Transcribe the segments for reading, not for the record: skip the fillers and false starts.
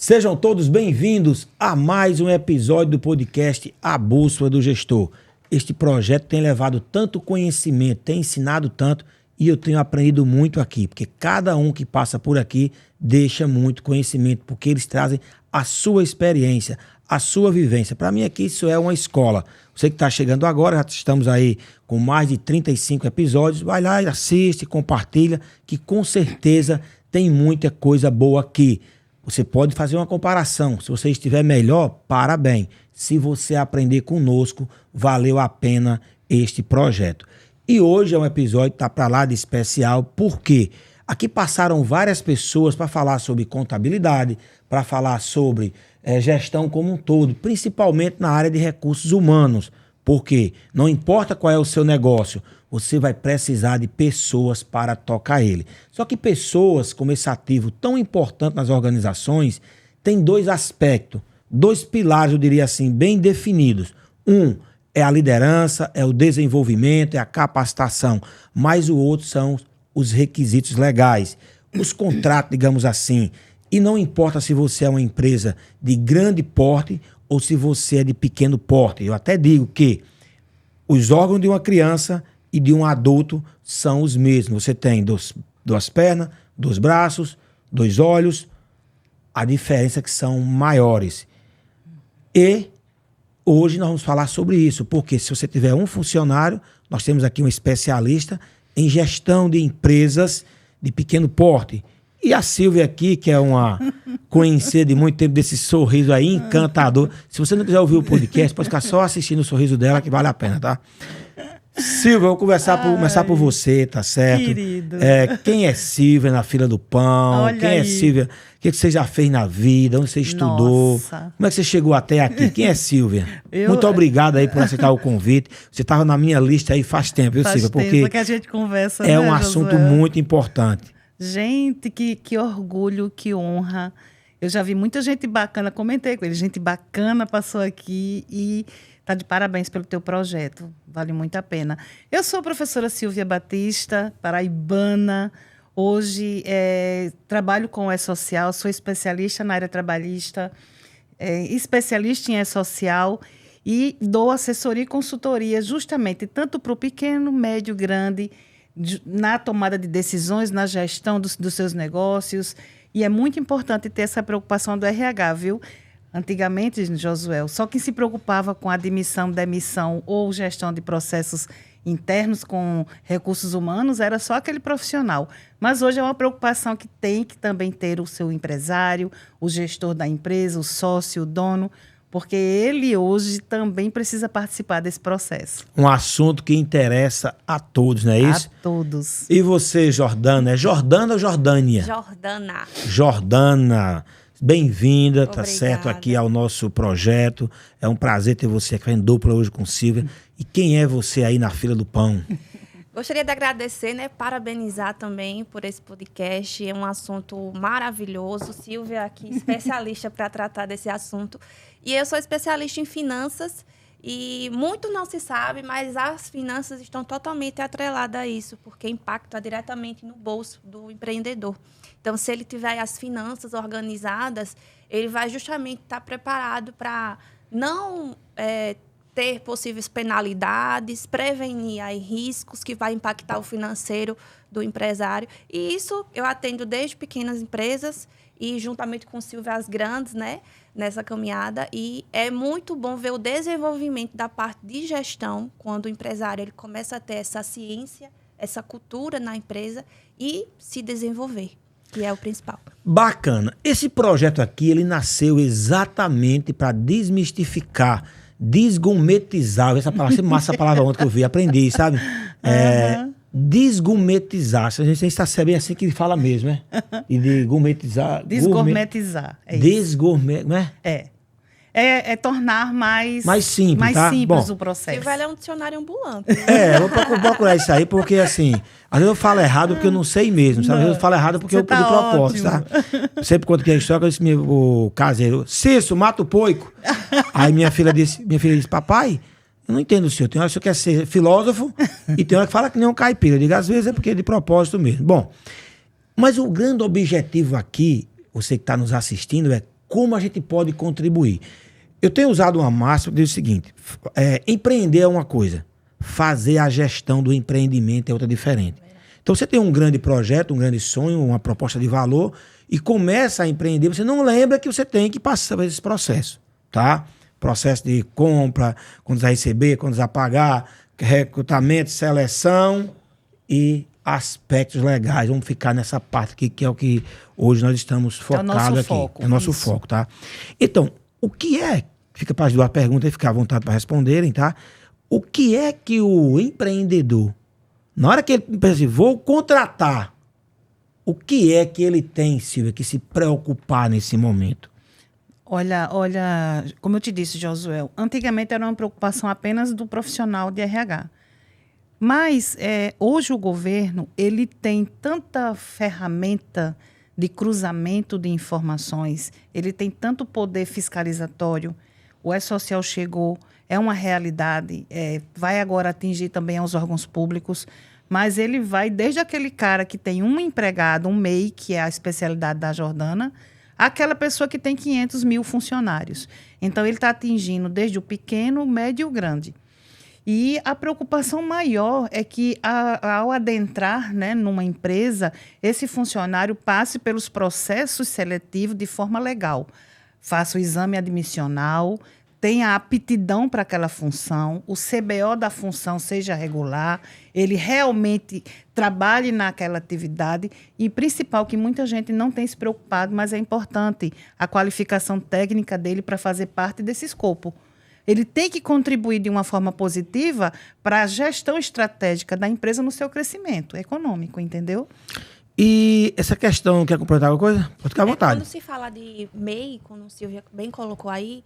Sejam todos bem-vindos a mais um episódio do podcast A Bússola do Gestor. Este projeto tem levado tanto conhecimento, tem ensinado tanto e eu tenho aprendido muito aqui, porque cada um que passa por aqui deixa muito conhecimento, porque eles trazem a sua experiência, a sua vivência. Para mim aqui isso é uma escola. Você que está chegando agora, já estamos aí com mais de 35 episódios, vai lá e assiste, compartilha, que com certeza tem muita coisa boa aqui. Você pode fazer uma comparação. Se você estiver melhor, parabéns. Se você aprender conosco, valeu a pena este projeto. E hoje é um episódio que está para lá de especial, porque aqui passaram várias pessoas para falar sobre contabilidade, para falar sobre gestão como um todo, principalmente na área de recursos humanos. Porque não importa qual é o seu negócio, você vai precisar de pessoas para tocar ele. Só que pessoas, como esse ativo tão importante nas organizações, tem dois aspectos, dois pilares, eu diria assim, bem definidos. Um é a liderança, é o desenvolvimento, é a capacitação, mas o outro são os requisitos legais, os contratos, digamos assim. E não importa se você é uma empresa de grande porte ou se você é de pequeno porte. Eu até digo que os órgãos de uma criança e de um adulto são os mesmos. Você tem duas pernas, 2 braços, 2 olhos. A diferença é que são maiores. E hoje nós vamos falar sobre isso, porque se você tiver um funcionário, nós temos aqui um especialista em gestão de empresas de pequeno porte. E a Silvia aqui, que é uma conhecida de muito tempo desse sorriso aí encantador. Se você não quiser ouvir o podcast, pode ficar só assistindo o sorriso dela, que vale a pena, tá? Silvia, eu vou começar por você, tá certo? Querido. Quem é Silvia na fila do pão? Olha Quem é aí. Silvia? O que você já fez na vida? Onde você estudou? Nossa. Como é que você chegou até aqui? Quem é Silvia? Eu- Muito obrigado aí por aceitar o convite. Você estava na minha lista aí faz tempo, viu, Faz Silvia? tempo Porque que a gente conversa, é né, um assunto Josué? muito importante. Gente, que orgulho, que honra. Eu já vi muita gente bacana, comentei com ele, gente bacana passou aqui e tá de parabéns pelo teu projeto. Vale muito a pena. Eu sou a professora Silvia Batista, paraibana. Hoje trabalho com o E-Social, sou especialista na área trabalhista, especialista em E-Social e dou assessoria e consultoria justamente tanto para o pequeno, médio, grande, na tomada de decisões, na gestão dos seus negócios. E é muito importante ter essa preocupação do RH, viu? Antigamente, Josué, só quem se preocupava com admissão, demissão ou gestão de processos internos com recursos humanos era só aquele profissional. Mas hoje é uma preocupação que tem que também ter o seu empresário, o gestor da empresa, o sócio, o dono, porque ele hoje também precisa participar desse processo. Um assunto que interessa a todos, não é isso? A todos. E você, Jordana? É Jordana ou Jordânia? Jordana. Jordana, bem-vinda, tá Obrigada. certo, aqui ao nosso projeto. É um prazer ter você aqui em dupla hoje com Silvia. E quem é você aí na fila do pão? Gostaria de agradecer, né, parabenizar também por esse podcast. É um assunto maravilhoso. Silvia aqui, especialista para tratar desse assunto. E eu sou especialista em finanças e muito não se sabe, mas as finanças estão totalmente atreladas a isso, porque impacta diretamente no bolso do empreendedor. Então, se ele tiver as finanças organizadas, ele vai justamente estar preparado para não ter possíveis penalidades, prevenir aí riscos que vai impactar o financeiro do empresário. E isso eu atendo desde pequenas empresas e juntamente com Silvia as grandes, né, nessa caminhada. E é muito bom ver o desenvolvimento da parte de gestão, quando o empresário ele começa a ter essa ciência, essa cultura na empresa e se desenvolver, que é o principal. Bacana. Esse projeto aqui, ele nasceu exatamente para desmistificar, desgourmetizar. Essa palavra, sempre massa essa palavra ontem que eu vi, aprendi, sabe? Desgourmetizar. A gente está sabendo assim que ele fala mesmo, né? E de gourmetizar. Desgourmetizar. É isso. Desgourmet, não é? É tornar mais simples, tá? simples Bom, o processo. Silvia ela é um dicionário ambulante. vou procurar isso aí, porque assim, às vezes eu falo errado porque eu não sei mesmo, sabe? Às vezes eu falo errado porque Você eu tá de propósito, ótimo. tá? Sempre quando tinha história, eu disse o caseiro, Cício, mata o poico. Aí minha filha disse, papai, eu não entendo o senhor. Tem hora que o senhor quer ser filósofo e tem hora que fala que nem um caipira. Eu digo, às vezes é porque é de propósito mesmo. Bom, mas o grande objetivo aqui, você que está nos assistindo, é como a gente pode contribuir. Eu tenho usado uma máxima que diz o seguinte, empreender é uma coisa, fazer a gestão do empreendimento é outra diferente. Então você tem um grande projeto, um grande sonho, uma proposta de valor e começa a empreender, você não lembra que você tem que passar por esse processo, tá? Processo de compra, quando você vai receber, quando você vai pagar, recrutamento, seleção e aspectos legais. Vamos ficar nessa parte aqui, que é o que hoje nós estamos focados aqui. Foco, é o nosso foco, tá? Então, o que é, fica para as duas perguntas e ficar à vontade para responderem, tá? O que é que o empreendedor, na hora que ele pensa assim, vou contratar, o que é que ele tem, Silvia, que se preocupar nesse momento? Olha, como eu te disse, Josué, antigamente era uma preocupação apenas do profissional de RH. Mas hoje o governo ele tem tanta ferramenta de cruzamento de informações, ele tem tanto poder fiscalizatório, o E-Social chegou, é uma realidade, vai agora atingir também os órgãos públicos, mas ele vai desde aquele cara que tem um empregado, um MEI, que é a especialidade da Jordana, aquela pessoa que tem 500 mil funcionários. Então, ele está atingindo desde o pequeno, o médio e o grande. E a preocupação maior é que, ao adentrar, né, numa empresa, esse funcionário passe pelos processos seletivos de forma legal. Faça o exame admissional, tenha aptidão para aquela função, o CBO da função seja regular, ele realmente trabalhe naquela atividade e, principal, que muita gente não tem se preocupado, mas é importante, a qualificação técnica dele para fazer parte desse escopo. Ele tem que contribuir de uma forma positiva para a gestão estratégica da empresa no seu crescimento econômico, entendeu? E essa questão, quer completar alguma coisa? Pode ficar à vontade. Quando se fala de MEI, como a Silvia bem colocou aí,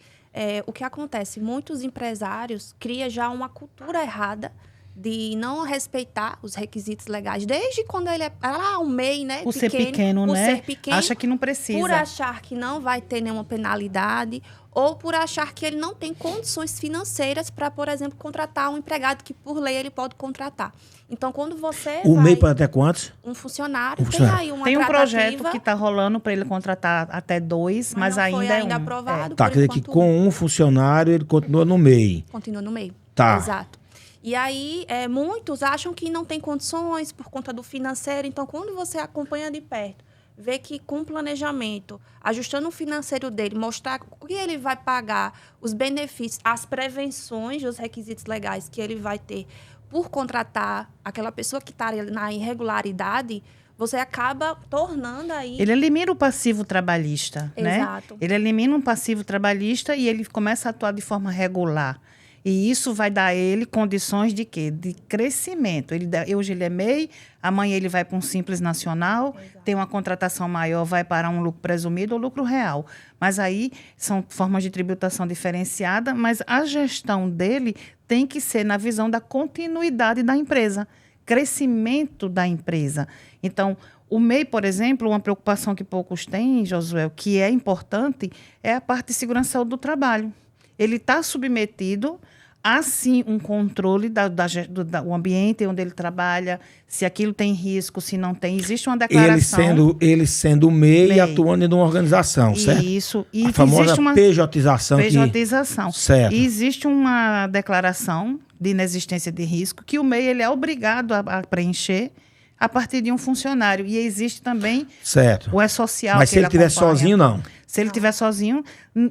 o que acontece? Muitos empresários criam já uma cultura errada de não respeitar os requisitos legais. Desde quando ele é um MEI, né? Por ser pequeno, né? Ser pequeno, acha que não precisa. Por achar que não vai ter nenhuma penalidade ou por achar que ele não tem condições financeiras para, por exemplo, contratar um empregado que, por lei, ele pode contratar. Então, quando você O MEI pode até quantos? Um funcionário. Tem aí uma Tem um tratativa, projeto que está rolando para ele contratar até 2, mas não ainda foi ainda é um. aprovado. Tá, quer dizer que com um funcionário ele continua no MEI. Continua no MEI. Tá. Exato. E aí, muitos acham que não tem condições por conta do financeiro. Então, quando você acompanha de perto, vê que com planejamento, ajustando o financeiro dele, mostrar o que ele vai pagar, os benefícios, as prevenções dos requisitos legais que ele vai ter por contratar aquela pessoa que está na irregularidade, você acaba tornando aí... Ele elimina o passivo trabalhista, né? Exato. Ele elimina um passivo trabalhista e ele começa a atuar de forma regular. E isso vai dar a ele condições de quê? De crescimento. Hoje ele é MEI, amanhã ele vai para um Simples Nacional, exato, tem uma contratação maior, vai para um lucro presumido ou lucro real. Mas aí são formas de tributação diferenciada, mas a gestão dele tem que ser na visão da continuidade da empresa, crescimento da empresa. Então, o MEI, por exemplo, uma preocupação que poucos têm, Josué, que é importante, é a parte de segurança e saúde do trabalho. Ele está submetido a, sim, um controle do ambiente onde ele trabalha, se aquilo tem risco, se não tem. Existe uma declaração... Ele sendo MEI e atuando em uma organização, certo? Isso. E a famosa existe uma pejotização. Pejotização. Certo. E existe uma declaração de inexistência de risco que o MEI ele é obrigado a preencher a partir de um funcionário. E existe também certo, o E-Social. Mas se ele estiver sozinho, não. Se ele estiver sozinho,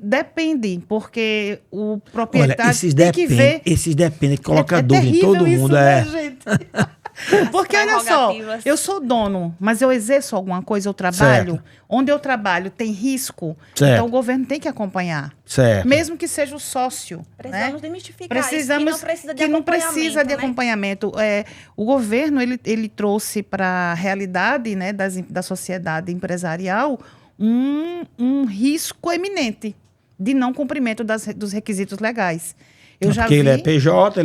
depende, porque o proprietário olha, que ver... Esses dependem, que coloca dúvida em todo isso, mundo. Né, gente? Porque, olha só, eu sou dono, mas eu exerço alguma coisa, eu trabalho. Certo. Onde eu trabalho tem risco, certo, então o governo tem que acompanhar. Certo. Mesmo que seja o sócio. Precisamos, né? Demistificar isso, que não precisa de acompanhamento. O governo ele trouxe para a realidade, né, da sociedade empresarial um risco eminente de não cumprimento dos requisitos legais. Ele é PJ,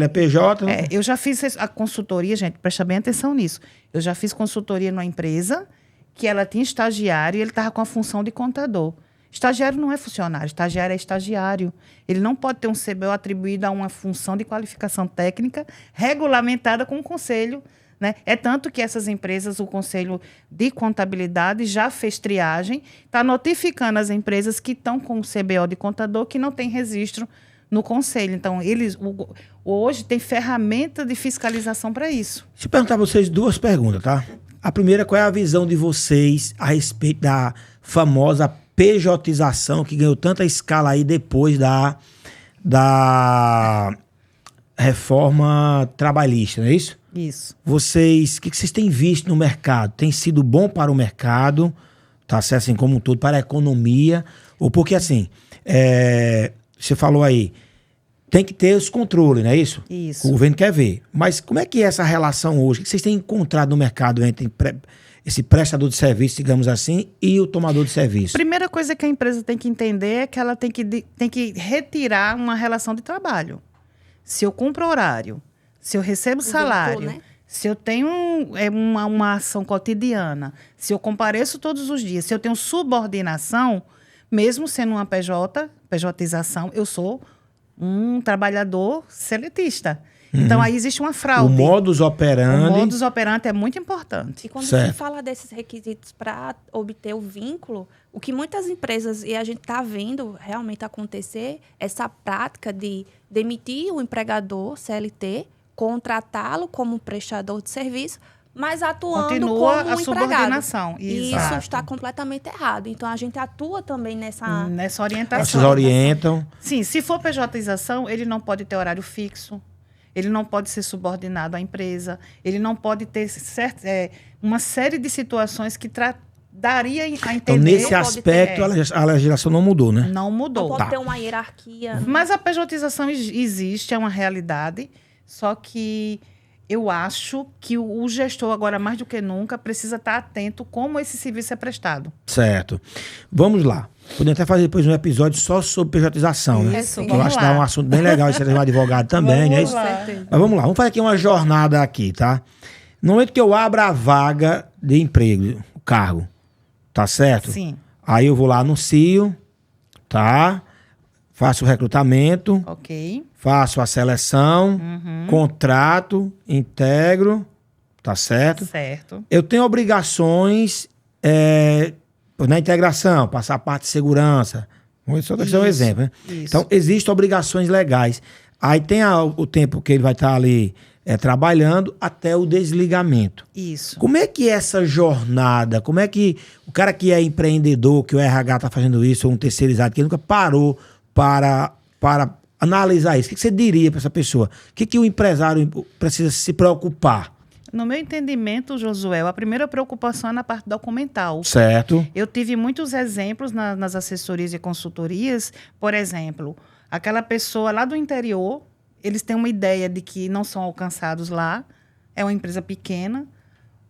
eu já fiz a consultoria, gente, presta bem atenção nisso. Eu já fiz consultoria numa empresa que ela tinha estagiário e ele estava com a função de contador. Estagiário não é funcionário, estagiário é estagiário. Ele não pode ter um CBO atribuído a uma função de qualificação técnica regulamentada com o Conselho né? É tanto que essas empresas, o Conselho de Contabilidade já fez triagem, está notificando as empresas que estão com o CBO de contador que não tem registro no Conselho. Então, hoje tem ferramenta de fiscalização para isso. Deixa eu perguntar a vocês 2 perguntas, tá? A primeira, qual é a visão de vocês a respeito da famosa pejotização que ganhou tanta escala aí depois da reforma trabalhista, não é isso? Isso. Vocês, o que vocês têm visto no mercado? Tem sido bom para o mercado, tá certo? Assim, como um todo, para a economia? Ou porque, assim, você falou aí, tem que ter os controles, não é isso? Isso. O governo quer ver. Mas como é que é essa relação hoje? O que vocês têm encontrado no mercado entre esse prestador de serviço, digamos assim, e o tomador de serviço? Primeira coisa que a empresa tem que entender é que ela tem que retirar uma relação de trabalho. Se eu cumpro horário, se eu recebo salário, vínculo, né? se eu tenho uma ação cotidiana, se eu compareço todos os dias, se eu tenho subordinação, mesmo sendo uma pejotização, eu sou um trabalhador seletista. Então, aí existe uma fraude. O modus operandi. O modus operandi é muito importante. E quando Certo. você fala desses requisitos para obter o vínculo, o que muitas empresas, e a gente está vendo realmente acontecer, essa prática de demitir o empregador CLT, contratá-lo como prestador de serviço, mas atuando Continua como a um subordinação. empregado. Isso Exato. está completamente errado. Então, a gente atua também nessa orientação. Vocês orientam. Sim, se for pejotização, ele não pode ter horário fixo, ele não pode ser subordinado à empresa, ele não pode ter uma série de situações que daria a entender... Então, nesse Não aspecto, pode a legislação não mudou, né? Não Não mudou. pode Tá. ter uma hierarquia. Mas a pejotização existe, é uma realidade, só que eu acho que o gestor, agora mais do que nunca, precisa estar atento como esse serviço é prestado. Certo. Vamos lá. Podemos até fazer depois um episódio só sobre pejotização, né? Isso, Que eu vamos acho que lá. dá um assunto bem legal, isso é um advogado também, né? Vamos lá. Mas vamos lá, vamos fazer aqui uma jornada aqui, tá? No momento que eu abro a vaga de emprego, o cargo, tá certo? Sim. Aí eu vou lá, anuncio, tá? Faço o recrutamento, Ok. faço a seleção, contrato, integro, tá certo? Certo. Eu tenho obrigações na integração, passar a parte de segurança. Só dar um exemplo, né? Isso. Então, existem obrigações legais. Aí tem o tempo que ele vai estar ali trabalhando até o desligamento. Isso. Como é que é essa jornada? Como é que o cara que é empreendedor, que o RH está fazendo isso, ou um terceirizado, que nunca parou para analisar isso? O que você diria para essa pessoa? O que o empresário precisa se preocupar? No meu entendimento, Josué, a primeira preocupação é na parte documental. Certo. Eu tive muitos exemplos nas assessorias e consultorias. Por exemplo, aquela pessoa lá do interior, eles têm uma ideia de que não são alcançados lá, é uma empresa pequena,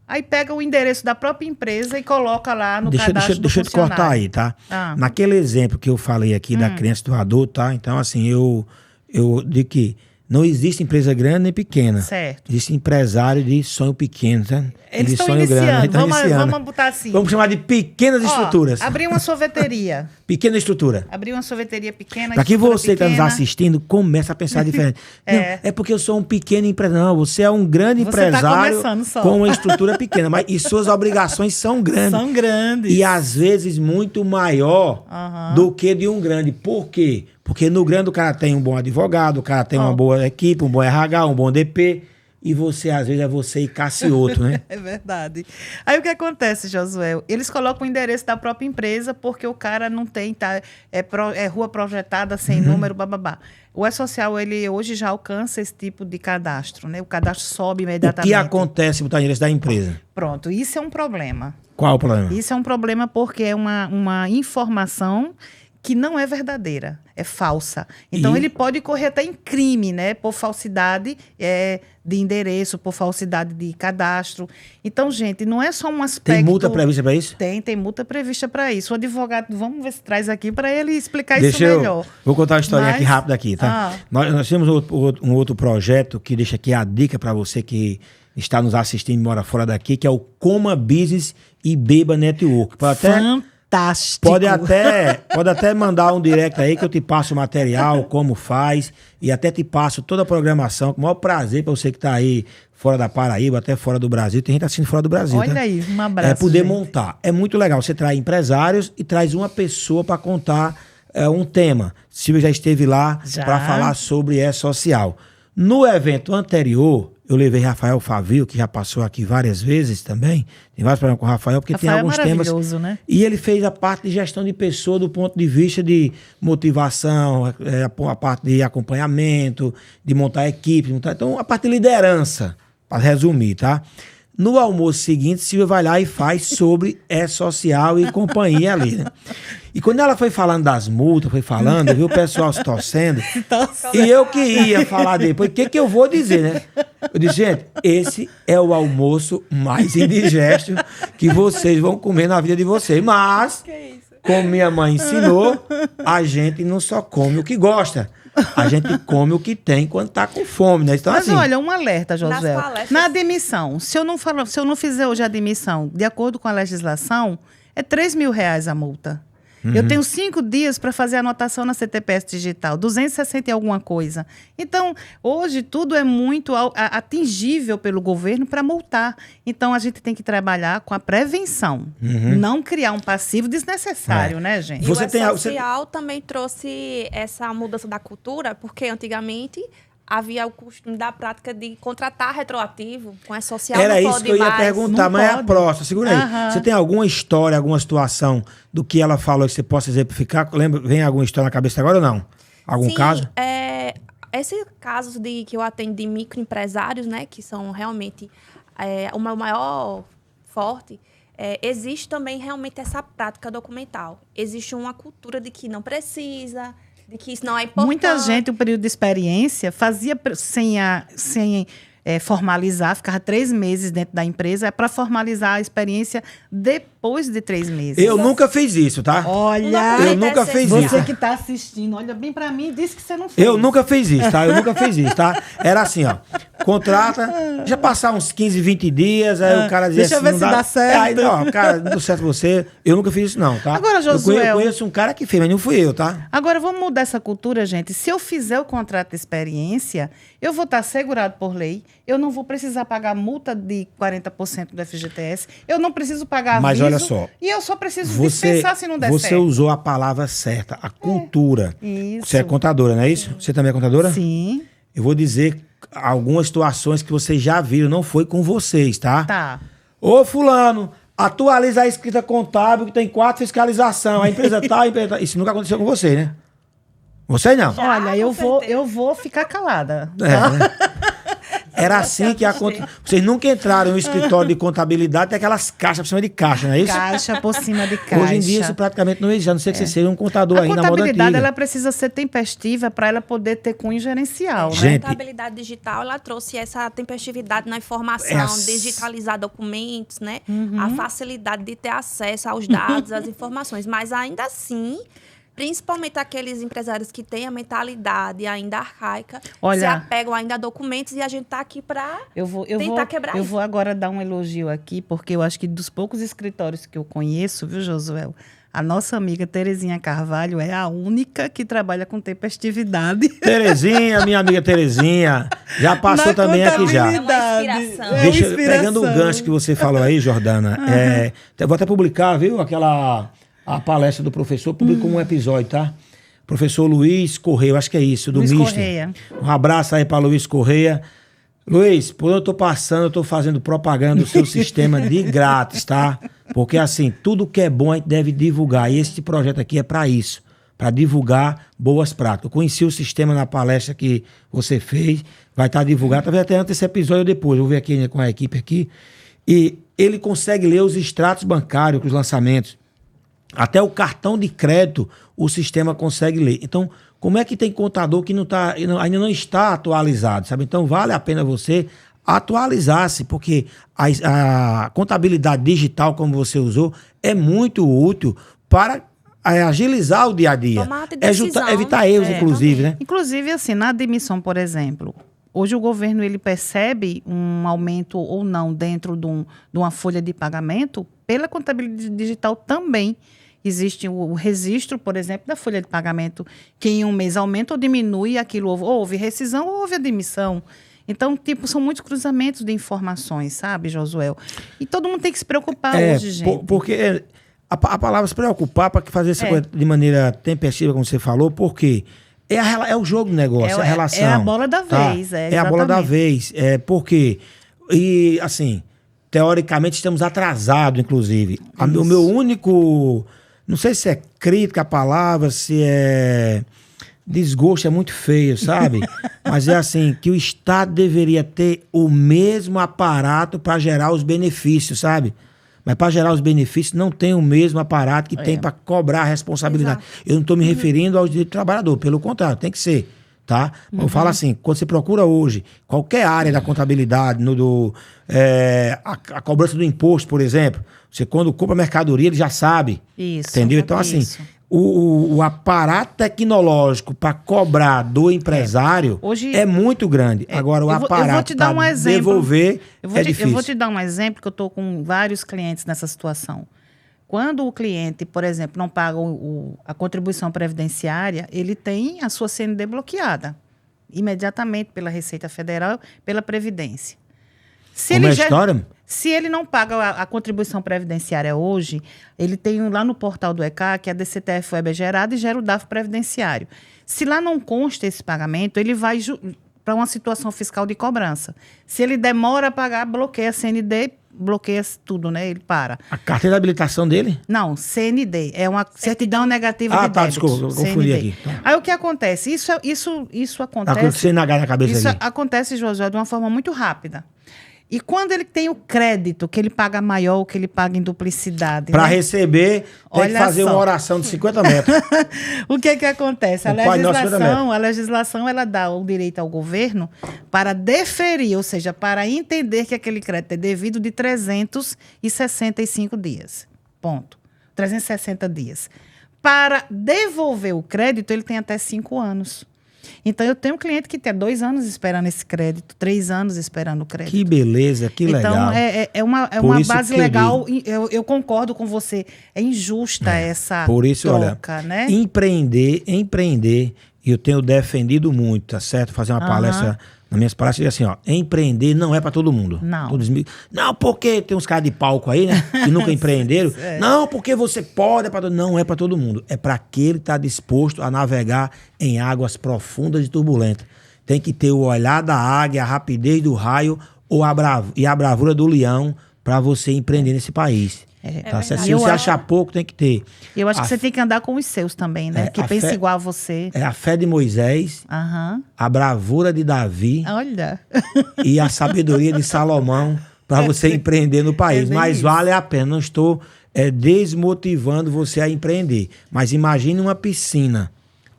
aí pega o endereço da própria empresa e coloca lá no cadastro do Deixa eu te funcionário. cortar aí, tá? Ah. Naquele exemplo que eu falei aqui da criança do adulto, tá? Então, assim, eu digo que não existe empresa grande nem pequena. Certo. Existe empresário de sonho pequeno, tá? Eles estão sonho iniciando. grande, estão Vamos iniciando. botar assim. Vamos chamar de pequenas estruturas. Abrir uma sorveteria. Pequena estrutura. Abrir uma sorveteria pequena. Para que estrutura você que está nos pequena. assistindo comece a pensar diferente. Não, é porque eu sou um pequeno empresário. Não, você é um grande Você tá empresário começando só. com uma estrutura pequena. E suas obrigações são grandes. São grandes. E às vezes muito maior do que de um grande. Por quê? Porque no grande o cara tem um bom advogado, o cara tem uma boa equipe, um bom RH, um bom DP. E você, às vezes, é você e caça outro, né? É verdade. Aí o que acontece, Josué? Eles colocam o endereço da própria empresa porque o cara não tem, é rua projetada sem número, bababá. O E-Social, ele hoje já alcança esse tipo de cadastro, né? O cadastro sobe O imediatamente. que acontece se botar o endereço da empresa? Pronto, isso é um problema. Qual o problema? Isso é um problema porque é uma informação que não é verdadeira, é falsa. Então, ele pode correr até em crime, né? Por falsidade de endereço, por falsidade de cadastro. Então, gente, não é só um aspecto... Tem multa prevista para isso? Tem multa prevista para isso. O advogado, vamos ver se traz aqui para ele explicar isso melhor. Vou contar uma historinha aqui rápida aqui, tá? Nós temos um outro projeto que deixa aqui a dica para você que está nos assistindo e mora fora daqui, que é o Coma Business e Beba Network. Pode até fantástico. Pode até mandar um direct aí que eu te passo o material, como faz, e até te passo toda a programação, com o maior prazer para você que está aí fora da Paraíba, até fora do Brasil. Tem gente assistindo fora do Brasil. Olha tá? aí, um abraço. Poder gente. montar. É muito legal. Você traz empresários e traz uma pessoa para contar um tema. Silvia já esteve lá para falar sobre E-Social. No evento anterior, eu levei Rafael Favio, que já passou aqui várias vezes também. Tem vários problemas com o Rafael, porque Rafael tem alguns temas. Né? E ele fez a parte de gestão de pessoa do ponto de vista de motivação, a parte de acompanhamento, de montar equipe. Então, a parte de liderança, para resumir, tá? No almoço seguinte, Silvia vai lá e faz sobre E-Social e companhia ali, né? E quando ela foi falando das multas, eu vi o pessoal se torcendo. E eu que ia falar depois, o que eu vou dizer, né? Eu disse, gente, esse é o almoço mais indigesto que vocês vão comer na vida de vocês. Mas, como minha mãe ensinou, a gente não só come o que gosta. A gente come o que tem quando tá com fome, né? Então, mas assim, olha, um alerta, Josué. Na admissão, se eu não fizer hoje a admissão, de acordo com a legislação, é R$3.000 a multa. Eu tenho 5 dias para fazer a anotação na CTPS digital, 260 e alguma coisa. Então, hoje, tudo é muito atingível pelo governo para multar. Então, a gente tem que trabalhar com a prevenção. Não criar um passivo desnecessário, né, gente? E o E-Social também trouxe essa mudança da cultura, porque antigamente havia o costume da prática de contratar retroativo com E-Social. Era isso que eu ia perguntar, mas é a próxima. Segura aí. Você tem alguma história, alguma situação do que ela falou que você possa exemplificar? Lembra, vem alguma história na cabeça agora ou não? Algum caso? Esses casos que eu atendo de microempresários, né, que são realmente o meu maior forte, existe também realmente essa prática documental. Existe uma cultura de que não precisa, de que isso não é importante. Muita gente, o período de experiência, fazia sem formalizar, ficava 3 meses dentro da empresa, para formalizar a experiência depois de 3 meses. Eu nunca fiz isso, tá? Olha, eu nunca fiz isso. Você que está assistindo, olha bem para mim e disse que você não fez. Eu nunca fiz isso, tá? Era assim, ó. Contrata, já passar uns 15, 20 dias, aí o cara dizia deixa assim... eu ver se dá certo. Aí, não, cara, não deu certo você. Eu nunca fiz isso não, tá? Agora, Josué... Eu conheço um cara que fez, mas não fui eu, tá? Agora, vamos mudar essa cultura, gente. Se eu fizer o contrato de experiência, eu vou estar segurado por lei, eu não vou precisar pagar multa de 40% do FGTS, eu não preciso pagar aviso. Mas olha só... E eu só preciso dispensar se não der certo. Você usou a palavra certa, a cultura. Isso. Você é contadora, não é isso? Você também é contadora? Sim. Eu vou dizer algumas situações que vocês já viram, não foi com vocês, tá? Tá. Ô, fulano, atualiza a escrita contábil que tem 4 fiscalização. A empresa tal, a empresa tal. Isso nunca aconteceu com você, né? Você não. Olha, eu vou ficar calada. Né? Era assim que aconteceu. Vocês nunca entraram no escritório de contabilidade, tem aquelas caixas por cima de caixa, não é isso? Caixa por cima de caixa. Hoje em dia isso praticamente não existe, a não ser que você seja um contador aí na moda antiga. A contabilidade, ela precisa ser tempestiva para ela poder ter cunho gerencial, né? A contabilidade digital, ela trouxe essa tempestividade na informação, digitalizar documentos, né? A facilidade de ter acesso aos dados, às informações. Mas ainda assim... Principalmente aqueles empresários que têm a mentalidade ainda arcaica, se apegam ainda a documentos e a gente está aqui para tentar quebrar isso. Eu vou agora dar um elogio aqui, porque eu acho que dos poucos escritórios que eu conheço, viu, Josué? A nossa amiga Terezinha Carvalho é a única que trabalha com tempestividade. Terezinha, minha amiga Terezinha, já passou também aqui já. É uma inspiração. Pegando o gancho que você falou aí, Jordana, vou até publicar, viu, a palestra do professor, publicou um episódio, tá? Professor Luiz Correia, eu acho que é isso, do Luiz Mister. Correia. Um abraço aí para Luiz Correia. Luiz, por onde eu tô passando, eu tô fazendo propaganda do seu sistema de grátis, tá? Porque assim, tudo que é bom a gente deve divulgar. E esse projeto aqui é para isso, para divulgar boas práticas. Eu conheci o sistema na palestra que você fez, vai estar divulgado, talvez até antes desse episódio ou depois. Eu vou ver aqui com a equipe aqui. E ele consegue ler os extratos bancários, os lançamentos. Até o cartão de crédito o sistema consegue ler. Então, como é que tem contador que ainda não está atualizado, sabe? Então, vale a pena você atualizar-se, porque a contabilidade digital, como você usou, é muito útil para agilizar o dia a dia. Tomar decisão, evitar erros, inclusive, né? Inclusive, assim, na admissão, por exemplo... Hoje o governo ele percebe um aumento ou não dentro de uma folha de pagamento pela contabilidade digital também. Existe o registro, por exemplo, da folha de pagamento, que em um mês aumenta ou diminui, aquilo houve rescisão ou houve admissão. Então, são muitos cruzamentos de informações, sabe, Josué? E todo mundo tem que se preocupar hoje, gente. Porque a palavra se preocupar para fazer essa coisa de maneira tempestiva, como você falou, porque é o jogo do negócio, é a relação. É a bola da vez. É a bola da vez. Porque, e assim, teoricamente estamos atrasados, inclusive. O meu único... Não sei se é crítica a palavra, se é... Desgosto é muito feio, sabe? Mas é assim, que o Estado deveria ter o mesmo aparato para gerar os benefícios, sabe? Mas para gerar os benefícios não tem o mesmo aparato que tem para cobrar a responsabilidade. Exato. Eu não estou me referindo aos direitos do trabalhador, pelo contrário, tem que ser, tá? Eu falo assim, quando você procura hoje qualquer área da contabilidade, a cobrança do imposto, por exemplo, você quando compra mercadoria, ele já sabe. Isso. Entendeu? Então, assim, o aparato tecnológico para cobrar do empresário hoje, é muito grande. Agora, o aparato para devolver é difícil. Eu vou te dar um exemplo, que eu estou com vários clientes nessa situação. Quando o cliente, por exemplo, não paga a contribuição previdenciária, ele tem a sua CND bloqueada imediatamente pela Receita Federal, pela Previdência. Se ele não paga a contribuição previdenciária hoje, ele tem lá no portal do ECAC, a DCTF Web é gerada e gera o DARF previdenciário. Se lá não consta esse pagamento, ele vai para uma situação fiscal de cobrança. Se ele demora a pagar, bloqueia a CND, bloqueia tudo, né? Ele para. A carteira de habilitação dele? Não, CND. É uma certidão negativa de débito. Desculpa, eu confundi aqui. Aí o que acontece? Isso acontece... Tá com CNH na cabeça isso ali. Acontece, Josué, de uma forma muito rápida. E quando ele tem o crédito, que ele paga maior, ou que ele paga em duplicidade... Para receber, tem que fazer uma oração de 50 metros. O que acontece? A legislação ela dá o direito ao governo para deferir, ou seja, para entender que aquele crédito é devido de 365 dias. Ponto. 360 dias. Para devolver o crédito, ele tem até 5 anos. Então, eu tenho um cliente que tem 2 anos esperando esse crédito, 3 anos esperando o crédito. Que beleza, que legal. Então, é uma base legal. Eu concordo com você. É injusta essa por isso, troca, olha, né? Empreender, e eu tenho defendido muito, tá certo? Fazer uma palestra, nas minhas palestras, assim, ó, empreender não é para todo mundo. Não. Não, porque tem uns caras de palco aí, né, que nunca empreenderam. Não, porque você pode, não é para todo mundo. É para aquele que está disposto a navegar em águas profundas e turbulentas. Tem que ter o olhar da águia, a rapidez do raio e a bravura do leão para você empreender nesse país. Tá certo? Se você achar pouco, tem que ter. Eu acho que você tem que andar com os seus também, né? Que pensa igual a você. É a fé de Moisés, a bravura de Davi, olha, e a sabedoria de Salomão para você empreender no país. Mas isso. Vale a pena. Não estou desmotivando você a empreender. Mas imagine uma piscina.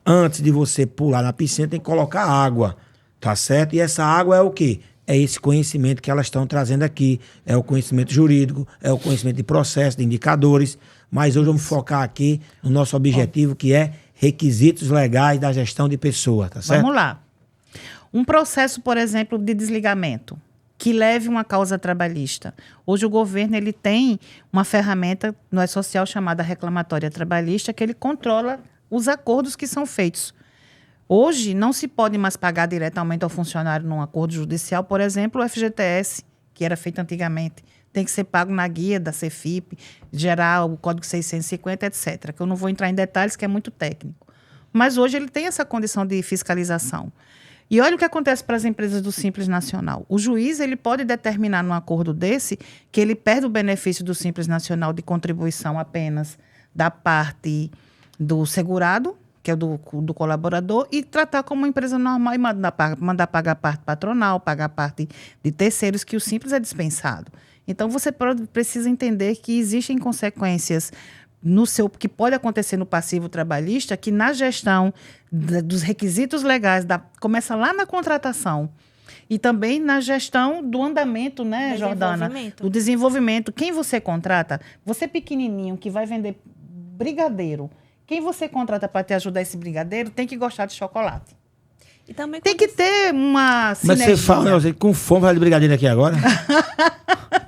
Antes de você pular na piscina, tem que colocar água. Tá certo? E essa água é o quê? É esse conhecimento que elas estão trazendo aqui. É o conhecimento jurídico, é o conhecimento de processo, de indicadores. Mas hoje vamos focar aqui no nosso objetivo, que é requisitos legais da gestão de pessoa, tá certo? Vamos lá. Um processo, por exemplo, de desligamento, que leve uma causa trabalhista. Hoje o governo ele tem uma ferramenta no E-Social chamada reclamatória trabalhista, que ele controla os acordos que são feitos. Hoje, não se pode mais pagar diretamente ao funcionário num acordo judicial, por exemplo, o FGTS, que era feito antigamente. Tem que ser pago na guia da Cefip, gerar o Código 650, etc., que eu não vou entrar em detalhes, que é muito técnico. Mas hoje ele tem essa condição de fiscalização. E olha o que acontece para as empresas do Simples Nacional. O juiz ele pode determinar num acordo desse que ele perde o benefício do Simples Nacional de contribuição apenas da parte do segurado, que é do colaborador, e tratar como uma empresa normal e mandar pagar a parte patronal, pagar a parte de terceiros, que o Simples é dispensado. Então, você precisa entender que existem consequências que pode acontecer no passivo trabalhista, que na gestão dos requisitos legais, começa lá na contratação, e também na gestão do andamento, né, Jordana? Do desenvolvimento. Quem você contrata? Você pequenininho, que vai vender brigadeiro, quem você contrata para te ajudar esse brigadeiro tem que gostar de chocolate. E também tem que ter uma sinergia. Mas você fala, com fome, vai de brigadeiro aqui agora?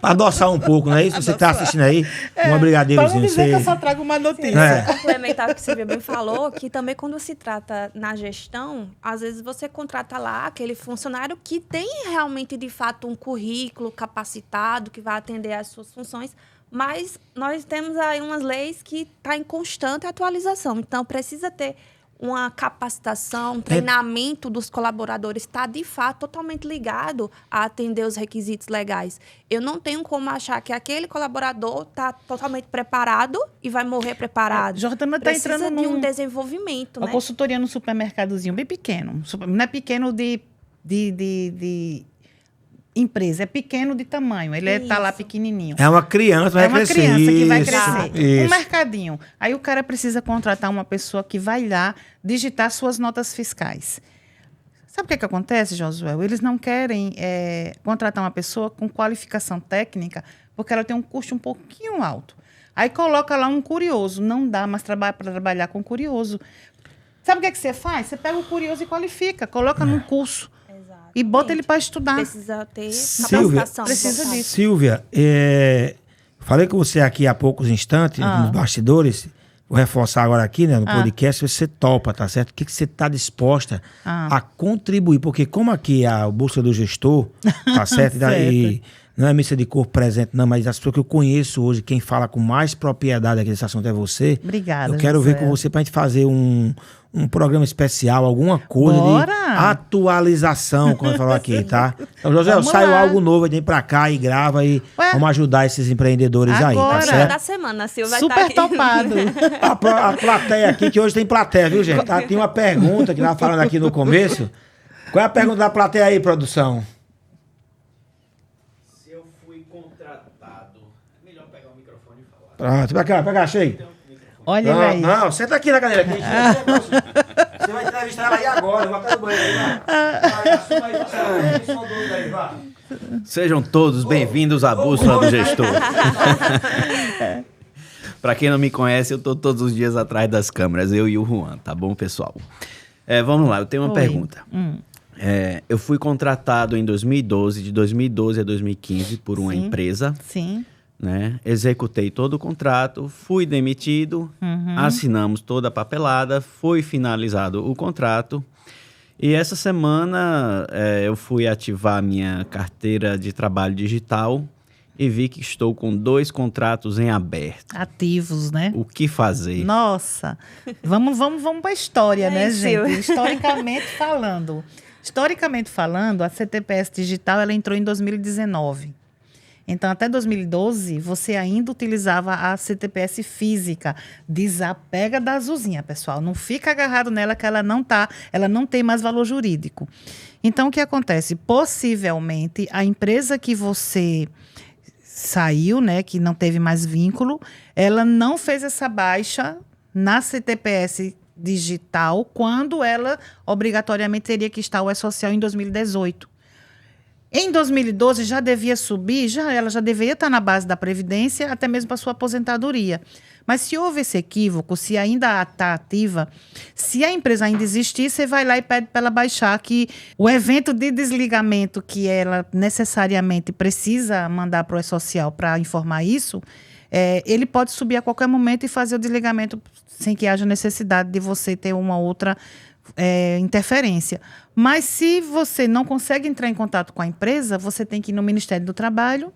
Pra adoçar um pouco, não é isso? Você que tá assistindo aí, uma brigadeirozinha. Pra não dizer que eu só trago uma notícia. Complementar o que você bem falou, que também quando se trata na gestão, às vezes você contrata lá aquele funcionário que tem realmente, de fato, um currículo capacitado, que vai atender às suas funções, mas nós temos aí umas leis que estão em constante atualização. Então, precisa ter uma capacitação, um treinamento dos colaboradores, está, de fato, totalmente ligado a atender os requisitos legais. Eu não tenho como achar que aquele colaborador está totalmente preparado e vai morrer preparado. Jordana está entrando de um desenvolvimento, uma consultoria no supermercadozinho bem pequeno. Não é pequeno de empresa, é pequeno de tamanho. Ele está lá pequenininho. É uma criança, vai crescer. É uma criança que vai crescer. Isso. Um mercadinho. Aí o cara precisa contratar uma pessoa que vai lá digitar suas notas fiscais. Sabe o que acontece, Josué? Eles não querem contratar uma pessoa com qualificação técnica porque ela tem um custo um pouquinho alto. Aí coloca lá um curioso. Não dá mais para trabalhar com curioso. Sabe o que você faz? Você pega o curioso e qualifica, coloca num curso. E bota ele para estudar. Precisa ter capacitação. Precisa disso. Silvia, falei com você aqui há poucos instantes, nos bastidores. Vou reforçar agora aqui, né, no podcast, você topa, tá certo? O que você está disposta a contribuir? Porque como aqui é a Bolsa do Gestor, tá certo? E não é missa de corpo presente, não, mas as pessoas que eu conheço hoje, quem fala com mais propriedade aqui desse assunto é você. Obrigada, Eu quero ver com você pra gente fazer um programa especial, alguma coisa de atualização, como eu falou aqui, tá? Então, José, saiu algo novo, vem pra cá e grava e vamos ajudar esses empreendedores aí, tá certo? Da semana, Silvia vai super estar aqui. topado. A plateia aqui, que hoje tem plateia, viu, gente? Tem uma pergunta que nós falando aqui no começo. Qual é a pergunta da plateia aí, produção? Se eu fui contratado... É melhor pegar o microfone e falar. Pronto, pega, achei. Olha ele aí. Não, senta aqui na cadeira. Você vai entrevistar ela aí agora. Vai até no banheiro aí, vai. Sejam todos bem-vindos à Bússola do Gestor. Para quem não me conhece, eu tô todos os dias atrás das câmeras, eu e o Juan, tá bom, pessoal? Vamos lá, eu tenho uma pergunta. Eu fui contratado em 2012, de 2012 a 2015, por uma empresa. Sim. Né? Executei todo o contrato, fui demitido, assinamos toda a papelada, foi finalizado o contrato. E essa semana eu fui ativar minha carteira de trabalho digital e vi que estou com 2 contratos em aberto. Ativos, né? O que fazer? Nossa, vamos para a história, né, gente? Historicamente falando, a CTPS Digital ela entrou em 2019. Então, até 2012, você ainda utilizava a CTPS física. Desapega da azulzinha, pessoal. Não fica agarrado nela que ela não tem mais valor jurídico. Então, o que acontece? Possivelmente, a empresa que você saiu, né, que não teve mais vínculo, ela não fez essa baixa na CTPS digital quando ela obrigatoriamente teria que estar o E-Social em 2018. Em 2012 já devia subir, ela já deveria estar na base da Previdência, até mesmo para sua aposentadoria. Mas se houve esse equívoco, se ainda está ativa, se a empresa ainda existir, você vai lá e pede para ela baixar, que o evento de desligamento que ela necessariamente precisa mandar para o E-Social para informar isso, ele pode subir a qualquer momento e fazer o desligamento sem que haja necessidade de você ter uma outra interferência. Mas se você não consegue entrar em contato com a empresa, você tem que ir no Ministério do Trabalho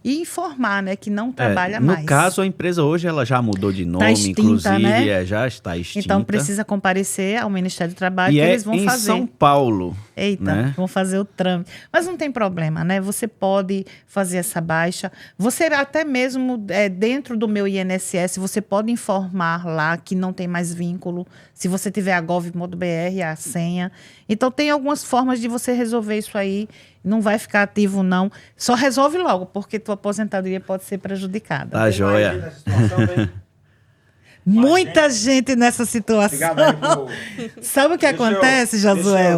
e informar, né, que não trabalha mais. No caso, a empresa hoje ela já mudou de nome, extinta, inclusive, né? Já está extinta. Então precisa comparecer ao Ministério do Trabalho, que eles vão em fazer. São Paulo. Eita, né? Vão fazer o trâmite. Mas não tem problema, né? Você pode fazer essa baixa. Você até mesmo dentro do meu INSS, você pode informar lá que não tem mais vínculo. Se você tiver a gov.br, a senha. Então tem algumas formas de você resolver isso aí. Não vai ficar ativo, não. Só resolve logo, porque tua aposentadoria pode ser prejudicada. Tá joia. Muita gente nessa situação. Sabe o que acontece, Josué?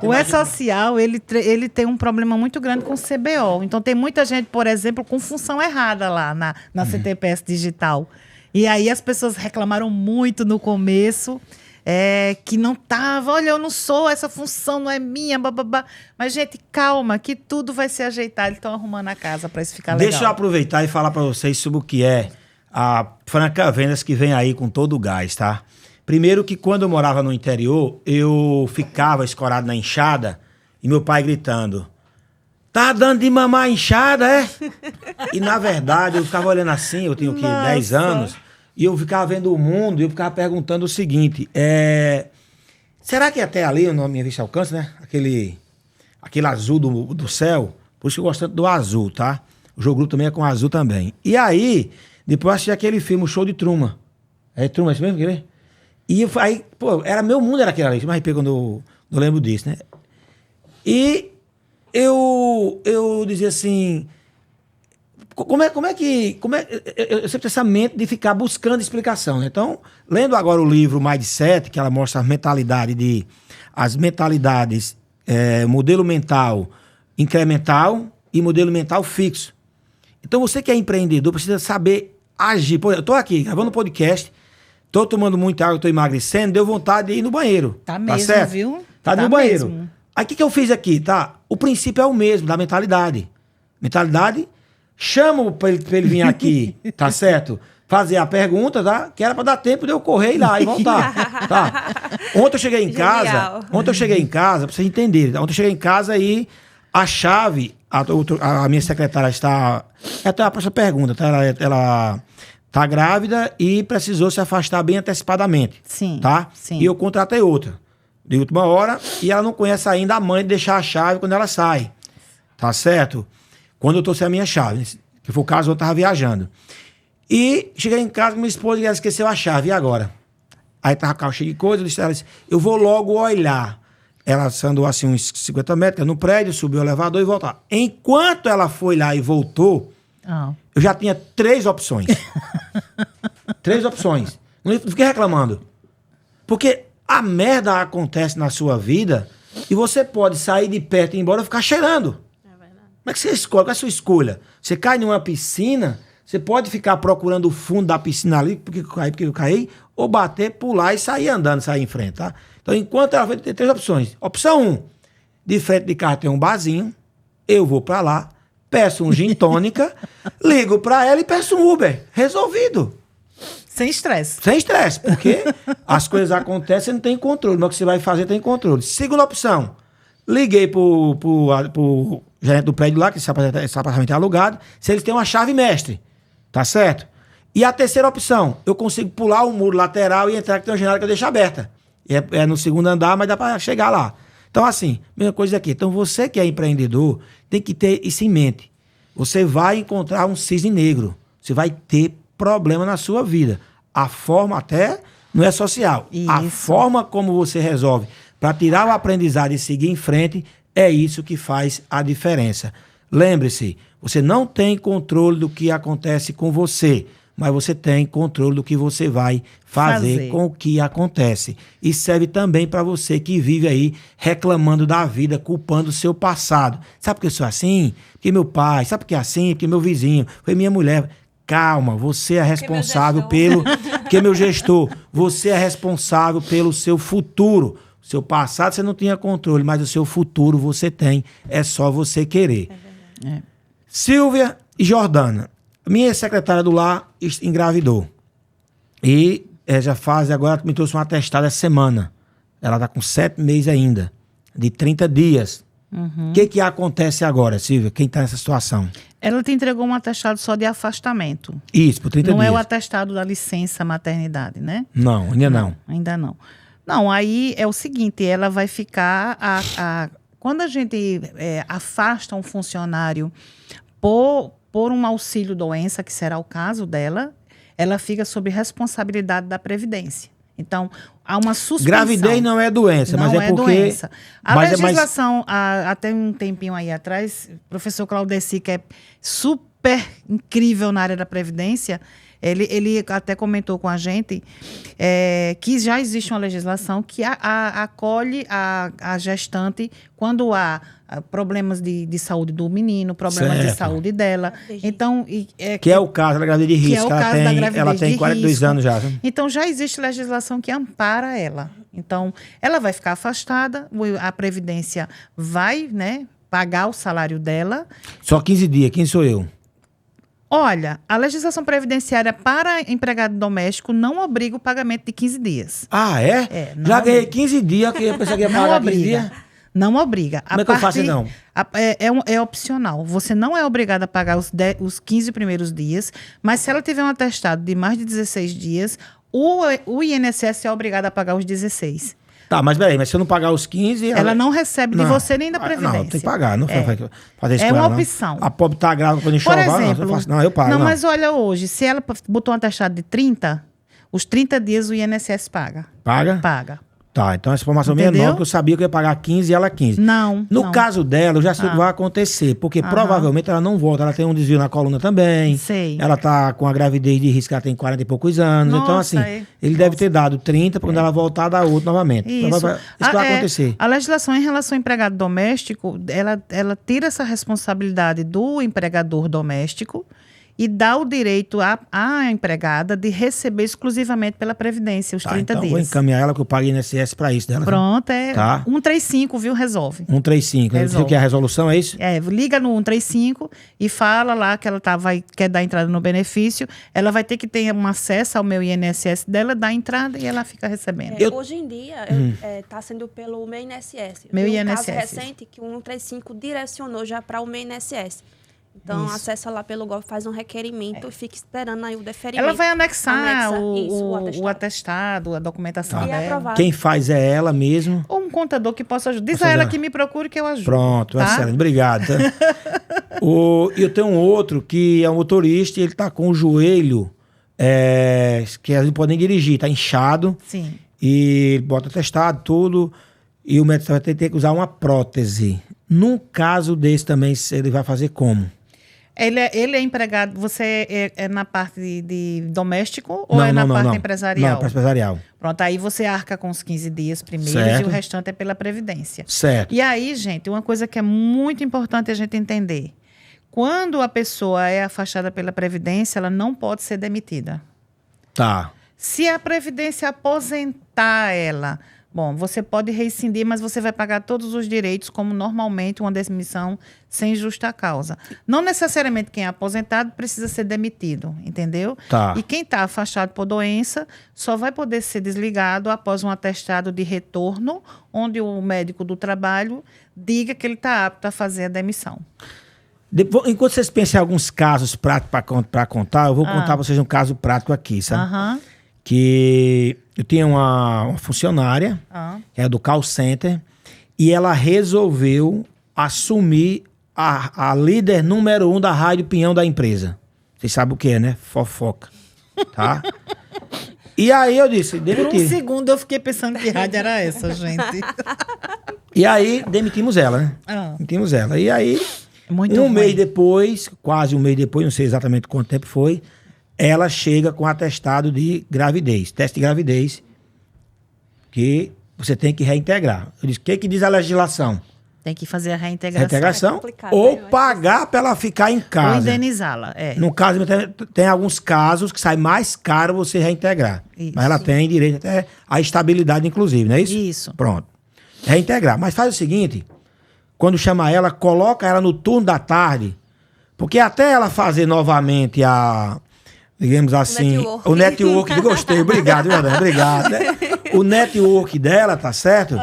O E-Social, ele tem um problema muito grande com o CBO. Então, tem muita gente, por exemplo, com função errada lá na CTPS Digital. E aí, as pessoas reclamaram muito no começo. que não estava, olha, eu não sou, essa função não é minha, bababá. Mas, gente, calma, que tudo vai se ajeitar. Eles estão arrumando a casa para isso ficar legal. Deixa eu aproveitar e falar para vocês sobre o que é a Franca Vendas que vem aí com todo o gás, tá? Primeiro que quando eu morava no interior, eu ficava escorado na enxada e meu pai gritando: tá dando de mamar a enxada, é? E na verdade eu ficava olhando assim, eu tenho 10 anos, e eu ficava vendo o mundo e eu ficava perguntando o seguinte: será que até ali, na minha vista alcança, né? Aquele azul do céu, por isso que eu gosto tanto do azul, tá? O Jogo Grupo também é com azul também. E aí, depois eu assisti aquele filme, o Show de Truman. É Truman, é isso mesmo? Quer ver? E aí, pô, meu mundo era aquele ali, mas quando eu lembro disso, né? E eu dizia assim, como é que eu sempre tenho essa mente de ficar buscando explicação, né? Então, lendo agora o livro Mindset, que ela mostra as mentalidades, modelo mental incremental e modelo mental fixo. Então, você que é empreendedor precisa saber agir. Pô, eu tô aqui gravando um podcast, tô tomando muita água, tô emagrecendo, deu vontade de ir no banheiro. Tá mesmo, certo? Viu? Tá no banheiro. Mesmo. Aí o que eu fiz aqui, tá? O princípio é o mesmo, da mentalidade. Mentalidade, chamo pra ele vir aqui, tá certo? Fazer a pergunta, tá? Que era pra dar tempo de eu correr e ir lá e voltar, tá? Ontem eu cheguei em casa, pra vocês entenderem, ontem eu cheguei em casa e a chave, a minha secretária está... Até a próxima pergunta, tá? Ela tá grávida e precisou se afastar bem antecipadamente. Sim, tá? Sim. E eu contratei outra de última hora, e ela não conhece ainda a mãe de deixar a chave quando ela sai. Tá certo? Quando eu trouxe a minha chave, que foi o caso, eu tava viajando. E cheguei em casa com minha esposa e ela esqueceu a chave, e agora? Aí tava o carro cheio de coisa, ela disse, eu vou logo olhar. Ela andou assim uns 50 metros no prédio, subiu o elevador e voltou. Enquanto ela foi lá e voltou, eu já tinha 3 opções. 3 opções. Não fiquei reclamando. Porque a merda acontece na sua vida e você pode sair de perto e ir embora e ficar cheirando. É verdade. Como é que você escolhe? Qual é a sua escolha? Você cai numa piscina, você pode ficar procurando o fundo da piscina ali, porque eu caí, ou bater, pular e sair andando, sair em frente, tá? Então, enquanto ela tem 3 opções. Opção 1, de frente de carro tem um barzinho, eu vou pra lá, peço um gin tônica, ligo pra ela e peço um Uber. Resolvido. Sem estresse. Sem estresse, porque as coisas acontecem, você não tem controle, mas o que você vai fazer tem controle. Segunda opção, liguei pro gerente do prédio lá, que esse apartamento é alugado, se eles têm uma chave mestre, tá certo? E a terceira opção, eu consigo pular o muro lateral e entrar, que tem uma janela que eu deixo aberta. É no segundo andar, mas dá para chegar lá. Então, assim, mesma coisa aqui. Então, você que é empreendedor, tem que ter isso em mente. Você vai encontrar um cisne negro. Você vai ter problema na sua vida. A forma até não é social. Isso. A forma como você resolve para tirar o aprendizado e seguir em frente é isso que faz a diferença. Lembre-se, você não tem controle do que acontece com você, mas você tem controle do que você vai fazer com o que acontece. E serve também para você que vive aí reclamando da vida, culpando o seu passado. Sabe por que eu sou assim? Porque meu pai. Sabe por que é assim? Porque meu vizinho. Foi minha mulher. Calma, você é responsável porque meu gestor, você é responsável pelo seu futuro. O seu passado você não tinha controle, mas o seu futuro você tem. É só você querer. Silvia e Jordana, minha secretária do lar engravidou. E já faz, agora me trouxe um atestado essa semana. Ela está com 7 meses ainda, de 30 dias. O que acontece agora, Silvia? Quem está nessa situação? Ela te entregou um atestado só de afastamento. Isso, por 30 dias. Não é o atestado da licença maternidade, né? Não, ainda não. Ainda não. Não, aí é o seguinte, ela vai ficar... quando a gente afasta um funcionário por um auxílio-doença, que será o caso dela, ela fica sob responsabilidade da Previdência. Então, há uma suspensão. Gravidez não é doença, mas é porque... Doença. A legislação, até um tempinho aí atrás, o professor Claudeci, que é super incrível na área da Previdência, Ele até comentou com a gente que já existe uma legislação que acolhe a gestante quando há problemas de saúde do menino, problemas de saúde dela. Então, que é o caso da gravidez de risco. Que é o caso da gravidez ela tem 42 risco. anos já. Viu? Então, já existe legislação que ampara ela. Então, ela vai ficar afastada, a Previdência vai, né, pagar o salário dela. Só 15 dias. Quem sou eu? Olha, a legislação previdenciária para empregado doméstico não obriga o pagamento de 15 dias. Ah, é? Já ganhei 15 dias, que eu pensei que ia pagar 15 dias. Não obriga. Como é que eu faço, então? É opcional. Você não é obrigado a pagar os 15 primeiros dias, mas se ela tiver um atestado de mais de 16 dias, o INSS é obrigado a pagar os 16. Tá, mas peraí, mas se eu não pagar os 15... Ela não recebe de você nem da Previdência. Não, tem que pagar. Não fazer isso é com uma ela, opção. Não. A pobre tá grávida quando Por enxoval, exemplo, eu pago. Não, mas olha hoje, se ela botou um atestado de 30, os 30 dias o INSS paga. Paga? Paga. Tá, então essa informação Entendeu? menor, que eu sabia que eu ia pagar 15 e ela 15. Não. No caso dela, eu já sei o que vai acontecer, porque provavelmente ela não volta, ela tem um desvio na coluna também. Sei. Ela tá com a gravidez de risco, ela tem 40 e poucos anos. Então, assim, ele deve ter dado 30, quando ela voltar, dá outro novamente. Isso. Isso vai acontecer. A legislação em relação ao empregado doméstico, ela tira essa responsabilidade do empregador doméstico e dá o direito à empregada de receber exclusivamente pela Previdência os 30 então dias. Vou encaminhar ela que eu paguei INSS para isso dela. Pronto, Tá. 135, viu? Resolve. 135. Você Resolve. quer a resolução, é isso? Liga no 135 e fala lá que ela quer dar entrada no benefício. Ela vai ter que ter um acesso ao meu INSS dela, dá entrada e ela fica recebendo. Hoje em dia, está sendo pelo meu INSS. Meu Tem um INSS. caso recente que o 135 direcionou já para o meu INSS. Então, acessa lá pelo golpe, faz um requerimento e fica esperando aí o deferimento. Ela vai anexar o atestado, a documentação E dela. aprovado. Quem faz é ela mesmo. Ou um contador que possa ajudar. Diz a ela que me procure que eu ajudo. Pronto, tá? excelente. Obrigado. Tá? Eu tenho um outro que é um motorista e ele tá com o joelho que ele não pode nem dirigir, tá inchado. Sim. E bota atestado, tudo. E o médico vai ter que usar uma prótese. Num caso desse também, ele vai fazer como? Ele é empregado, você é na parte de doméstico ou na parte empresarial? Não, parte empresarial. Pronto, aí você arca com os 15 dias primeiros Certo. e o restante é pela Previdência. Certo. E aí, gente, uma coisa que é muito importante a gente entender. Quando a pessoa é afastada pela Previdência, ela não pode ser demitida. Tá. Se a Previdência aposentar ela, bom, você pode rescindir, mas você vai pagar todos os direitos como normalmente uma demissão sem justa causa. Não necessariamente quem é aposentado precisa ser demitido, entendeu? Tá. E quem está afastado por doença só vai poder ser desligado após um atestado de retorno, onde o médico do trabalho diga que ele está apto a fazer a demissão. Enquanto vocês pensam em alguns casos práticos para contar, eu vou contar para vocês um caso prático aqui, sabe? Que eu tinha uma funcionária, que é do call center, e ela resolveu assumir a líder número 1 da Rádio Pinhão da empresa. Vocês sabem o que é, né? Fofoca. Tá? E aí eu disse, demitir. Por um segundo eu fiquei pensando que rádio era essa, gente. E aí demitimos ela, né? Demitimos ela. E aí, mês depois, quase um mês depois, não sei exatamente quanto tempo foi, ela chega com atestado de gravidez, teste de gravidez, que você tem que reintegrar. Eu disse, o que diz a legislação? Tem que fazer a reintegração. Reintegração ou pagar para ela ficar em casa. Ou indenizá-la, No caso, tem alguns casos que sai mais caro você reintegrar. Isso. Mas ela tem direito até à estabilidade, inclusive, não é isso? Isso. Pronto. Reintegrar. Mas faz o seguinte, quando chama ela, coloca ela no turno da tarde, porque até ela fazer novamente digamos assim, o network, gostei, obrigado, Ana, obrigado. Né? O network dela, tá certo?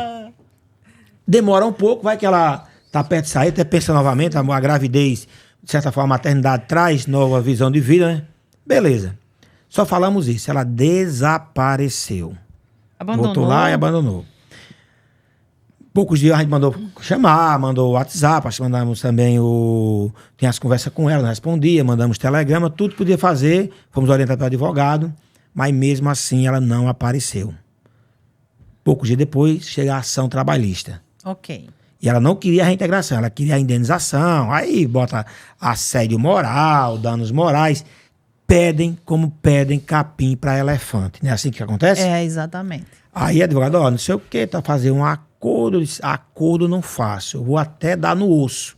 Demora um pouco, vai que ela tá perto de sair, até pensa novamente, a gravidez, de certa forma, a maternidade traz nova visão de vida, né? Beleza. Só falamos isso, ela desapareceu. Abandonou. Voltou lá e abandonou. Poucos dias a gente mandou chamar, mandou WhatsApp, acho que mandamos também tinha as conversas com ela, não respondia, mandamos telegrama, tudo podia fazer, fomos orientados pelo advogado, mas mesmo assim ela não apareceu. Poucos dias depois chega a ação trabalhista. Ok. E ela não queria a reintegração, ela queria a indenização, aí bota assédio moral, danos morais. pedem como pedem capim para elefante. Não é assim que acontece? É, exatamente. Aí, advogado, ó, não sei o que, tá fazendo um acordo. Eu disse, acordo não faço. Eu vou até dar no osso.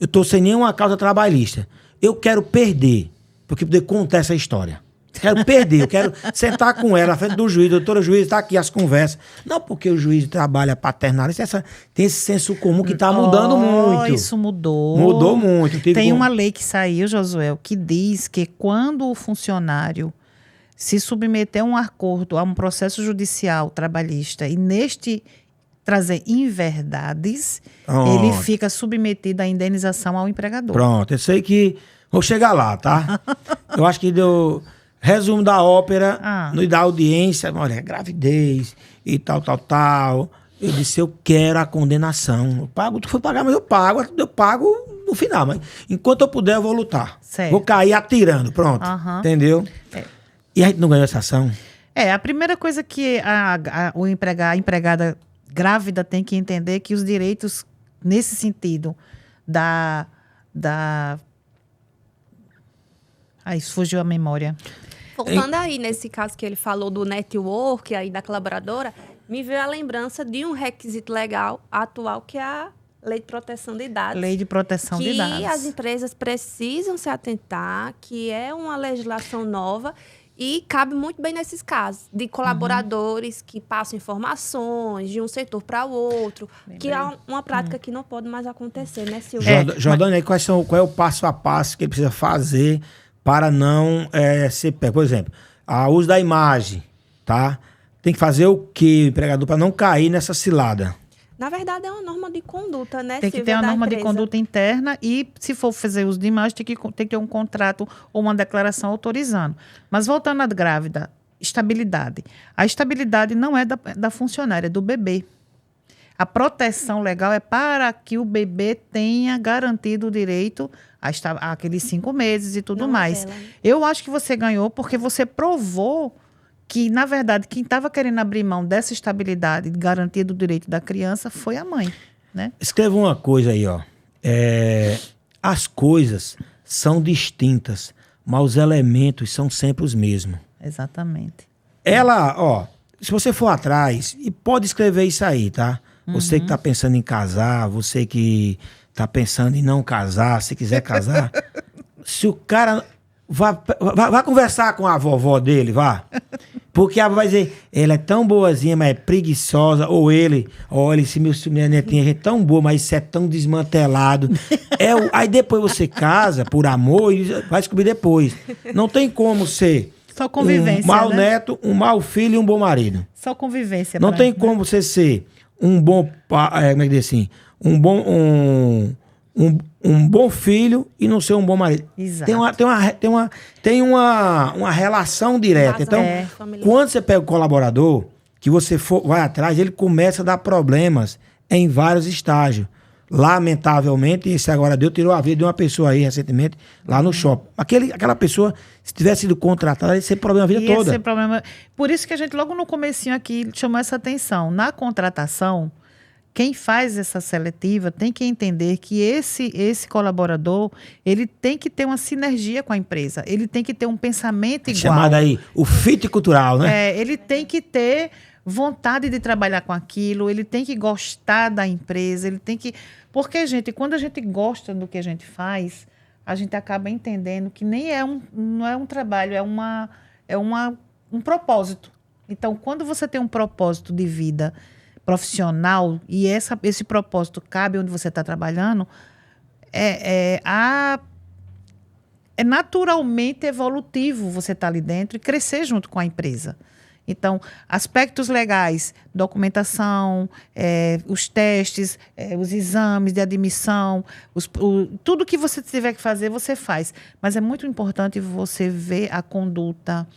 Eu tô sem nenhuma causa trabalhista. Eu quero perder, porque poder contar essa história. Quero perder, eu quero sentar com ela na frente do juiz. Doutora juiz, tá aqui as conversas. Não porque o juiz trabalha paternalista, tem esse senso comum que tá mudando muito. Isso mudou. Mudou muito. Tem uma lei que saiu, Josué, que diz que quando o funcionário se submeter a um acordo, a um processo judicial trabalhista e neste trazer inverdades, ele fica submetido à indenização ao empregador. Pronto, eu sei que vou chegar lá, tá? Eu acho que deu resumo da ópera, da audiência, olha, gravidez e tal. Eu disse, eu quero a condenação. Eu pago, tu foi pagar, mas eu pago no final. Mas enquanto eu puder, eu vou lutar. Certo. Vou cair atirando, pronto. Entendeu? E a gente não ganhou essa ação? A primeira coisa que a empregada grávida tem que entender é que os direitos, nesse sentido, isso fugiu a memória. Voltando aí, nesse caso que ele falou do network, aí da colaboradora, me veio a lembrança de um requisito legal atual, que é a Lei de Proteção de Dados. Lei de Proteção de Dados. Que as empresas precisam se atentar, que é uma legislação nova. E cabe muito bem nesses casos, de colaboradores que passam informações de um setor para o outro, que é uma prática que não pode mais acontecer, né, Silvia? Jordânia, qual é o passo a passo que ele precisa fazer para não ser pego? Por exemplo, o uso da imagem, tá? Tem que fazer o quê, o empregador, para não cair nessa cilada? Na verdade, é uma norma de conduta, né, Tem que ter uma norma de conduta interna e, se for fazer uso de imagem, tem que ter um contrato ou uma declaração autorizando. Mas, voltando à grávida, estabilidade. A estabilidade não é da funcionária, é do bebê. A proteção legal é para que o bebê tenha garantido o direito àqueles 5 meses e tudo mais. Eu acho que você ganhou porque você provou que, na verdade, quem estava querendo abrir mão dessa estabilidade e garantia do direito da criança foi a mãe, né? Escreva uma coisa aí, ó. As coisas são distintas, mas os elementos são sempre os mesmos. Exatamente. Se você for atrás, e pode escrever isso aí, tá? Você que tá pensando em casar, você que tá pensando em não casar, se quiser casar, se o cara... Vá conversar com a vovó dele, vá. Porque a avó vai dizer, ela é tão boazinha, mas é preguiçosa. Ou ele, olha, minha netinha é tão boa, mas isso é tão desmantelado. Aí depois você casa por amor e vai descobrir depois. Não tem como ser só convivência, um mau né? neto, um mau filho e um bom marido. Só convivência. Não tem como você ser um bom pai, como é que diz assim? Um bom filho e não ser um bom marido. Exato. Tem uma relação direta. Então, quando você pega o colaborador, que você vai atrás, ele começa a dar problemas em vários estágios. Lamentavelmente, esse agora tirou a vida de uma pessoa aí recentemente, lá no shopping. Aquela pessoa, se tivesse sido contratada, ia ser problema a vida toda. Ser problema. Por isso que a gente, logo no comecinho aqui, chamou essa atenção. Na contratação, quem faz essa seletiva tem que entender que esse colaborador, ele tem que ter uma sinergia com a empresa. Ele tem que ter um pensamento igual. Chamado aí o fit cultural, né? Ele tem que ter vontade de trabalhar com aquilo, ele tem que gostar da empresa, ele tem que... Porque, gente, quando a gente gosta do que a gente faz, a gente acaba entendendo que não é um trabalho, é um propósito. Então, quando você tem um propósito de vida profissional e esse propósito cabe onde você está trabalhando, é naturalmente evolutivo você estar ali dentro e crescer junto com a empresa. Então, aspectos legais, documentação, os testes, os exames de admissão, tudo que você tiver que fazer, você faz. Mas é muito importante você ver a conduta,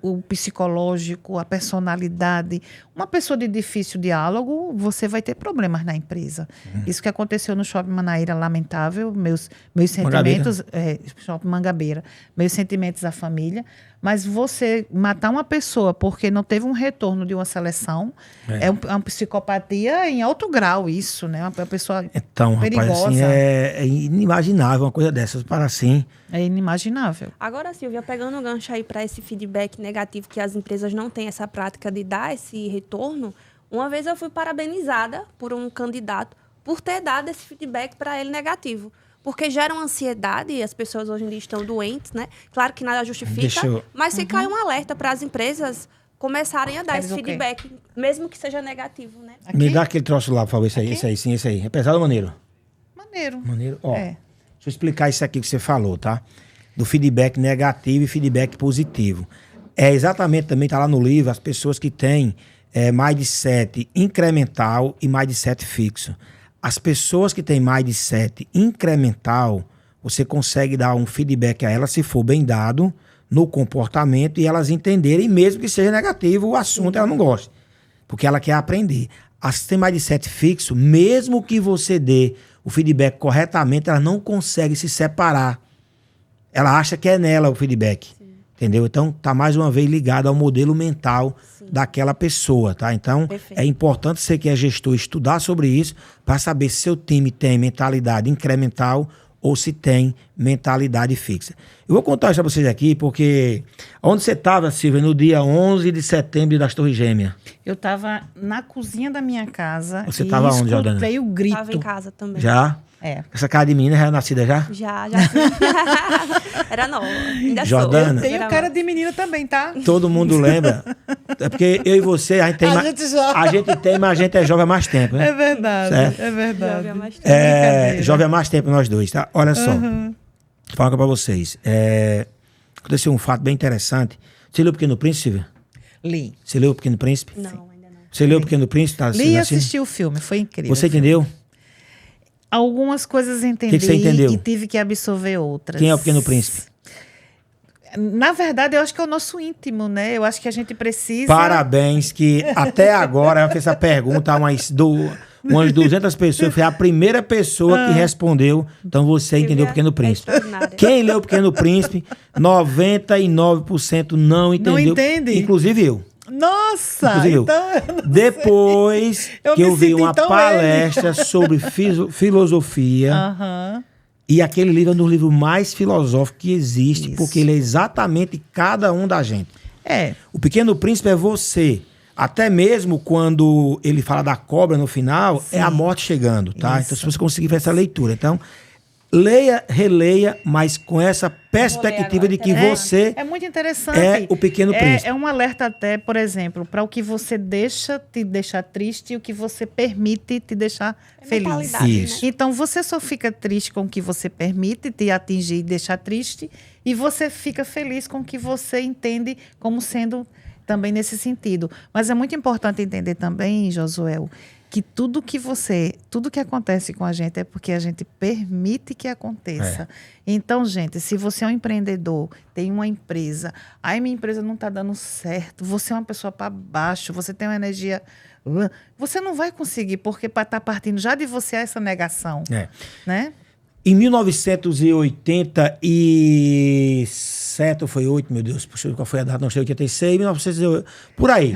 o psicológico, a personalidade. Uma pessoa de difícil diálogo, você vai ter problemas na empresa. Isso que aconteceu no Shopping Manaíra, lamentável. Meus sentimentos... Shopping Mangabeira. Meus sentimentos à família. Mas você matar uma pessoa porque não teve um retorno de uma seleção é uma psicopatia em alto grau, isso, né? Uma pessoa então, perigosa. Rapaz, assim, é inimaginável uma coisa dessas para assim. É inimaginável. Agora, Silvia, pegando o gancho aí para esse feedback negativo que as empresas não têm essa prática de dar esse retorno, uma vez eu fui parabenizada por um candidato por ter dado esse feedback para ele negativo. Porque gera uma ansiedade e as pessoas hoje em dia estão doentes, né? Claro que nada justifica, mas fica aí um alerta para as empresas começarem a dar esse feedback, mesmo que seja negativo, né? Aqui? Me dá aquele troço lá, por favor, esse aí. É pesado ou maneiro? Maneiro. Ó, deixa eu explicar isso aqui que você falou, tá? Do feedback negativo e feedback positivo. É exatamente, também tá lá no livro, as pessoas que têm mindset incremental e mindset fixo. As pessoas que têm mindset incremental, você consegue dar um feedback a elas, se for bem dado, no comportamento, e elas entenderem, mesmo que seja negativo, o assunto ela não gosta. Porque ela quer aprender. As que têm mindset fixo, mesmo que você dê o feedback corretamente, ela não consegue se separar. Ela acha que é nela o feedback. Sim. Entendeu? Então, tá mais uma vez ligado ao modelo mental daquela pessoa, tá? Então, é importante você que é gestor estudar sobre isso para saber se seu time tem mentalidade incremental ou se tem mentalidade fixa. Eu vou contar isso para vocês aqui, porque onde você estava, Silvia, no dia 11 de setembro das Torres Gêmeas? Eu estava na cozinha da minha casa. Você estava onde, Jordana? Escutei o grito. Estava em casa também. Já? É. Essa cara de menina já é nascida já? Já. Era nova. Ainda Jordana. sou. Eu tenho cara de menina também, tá? Todo mundo lembra. É porque eu e você, a gente tem mais. A gente tem, mas a gente é jovem há mais tempo, né? É verdade. Certo? É verdade. Jovem há mais tempo. Jovem há mais tempo nós dois, tá? Olha só. Vou falar pra vocês. Aconteceu um fato bem interessante. Você leu O Pequeno Príncipe, Silvia? Li. Você leu O Pequeno Príncipe? Não, ainda não. Você leu O Pequeno Príncipe? Tá Li e assisti o filme, foi incrível. Você entendeu? Algumas coisas entendi que você entendeu? E tive que absorver outras. Quem é o Pequeno Príncipe? Na verdade, eu acho que é o nosso íntimo, né? Eu acho que a gente precisa... Parabéns, que até agora eu fiz essa pergunta a umas 200 pessoas. Foi a primeira pessoa que respondeu. Então você entendeu O Pequeno Príncipe. Quem leu O Pequeno Príncipe, 99% não entendeu. Não entende? Inclusive eu. Nossa! Inclusive eu. Então, Depois que eu vi uma palestra sobre filosofia, e aquele livro é um dos livros mais filosóficos que existe, porque ele é exatamente cada um da gente. O Pequeno Príncipe é você. Até mesmo quando ele fala da cobra no final, é a morte chegando, tá? Então, se você conseguir fazer essa leitura. Então, leia, releia, mas com essa perspectiva de que você é muito interessante. É o Pequeno Príncipe. É um alerta até, por exemplo, para o que você deixa te deixar triste e o que você permite te deixar feliz. Isso. Né? Então, você só fica triste com o que você permite te atingir e deixar triste, e você fica feliz com o que você entende como sendo também nesse sentido. Mas é muito importante entender também, Josuel, que tudo que acontece com a gente é porque a gente permite que aconteça. Então, gente, se você é um empreendedor, tem uma empresa, aí minha empresa não está dando certo, você é uma pessoa para baixo, você tem uma energia... Você não vai conseguir, porque está partindo já de você essa negação. Né? Em 1987, ou foi 8, meu Deus, puxa, qual foi a data? Não sei, 86, 1908, por aí,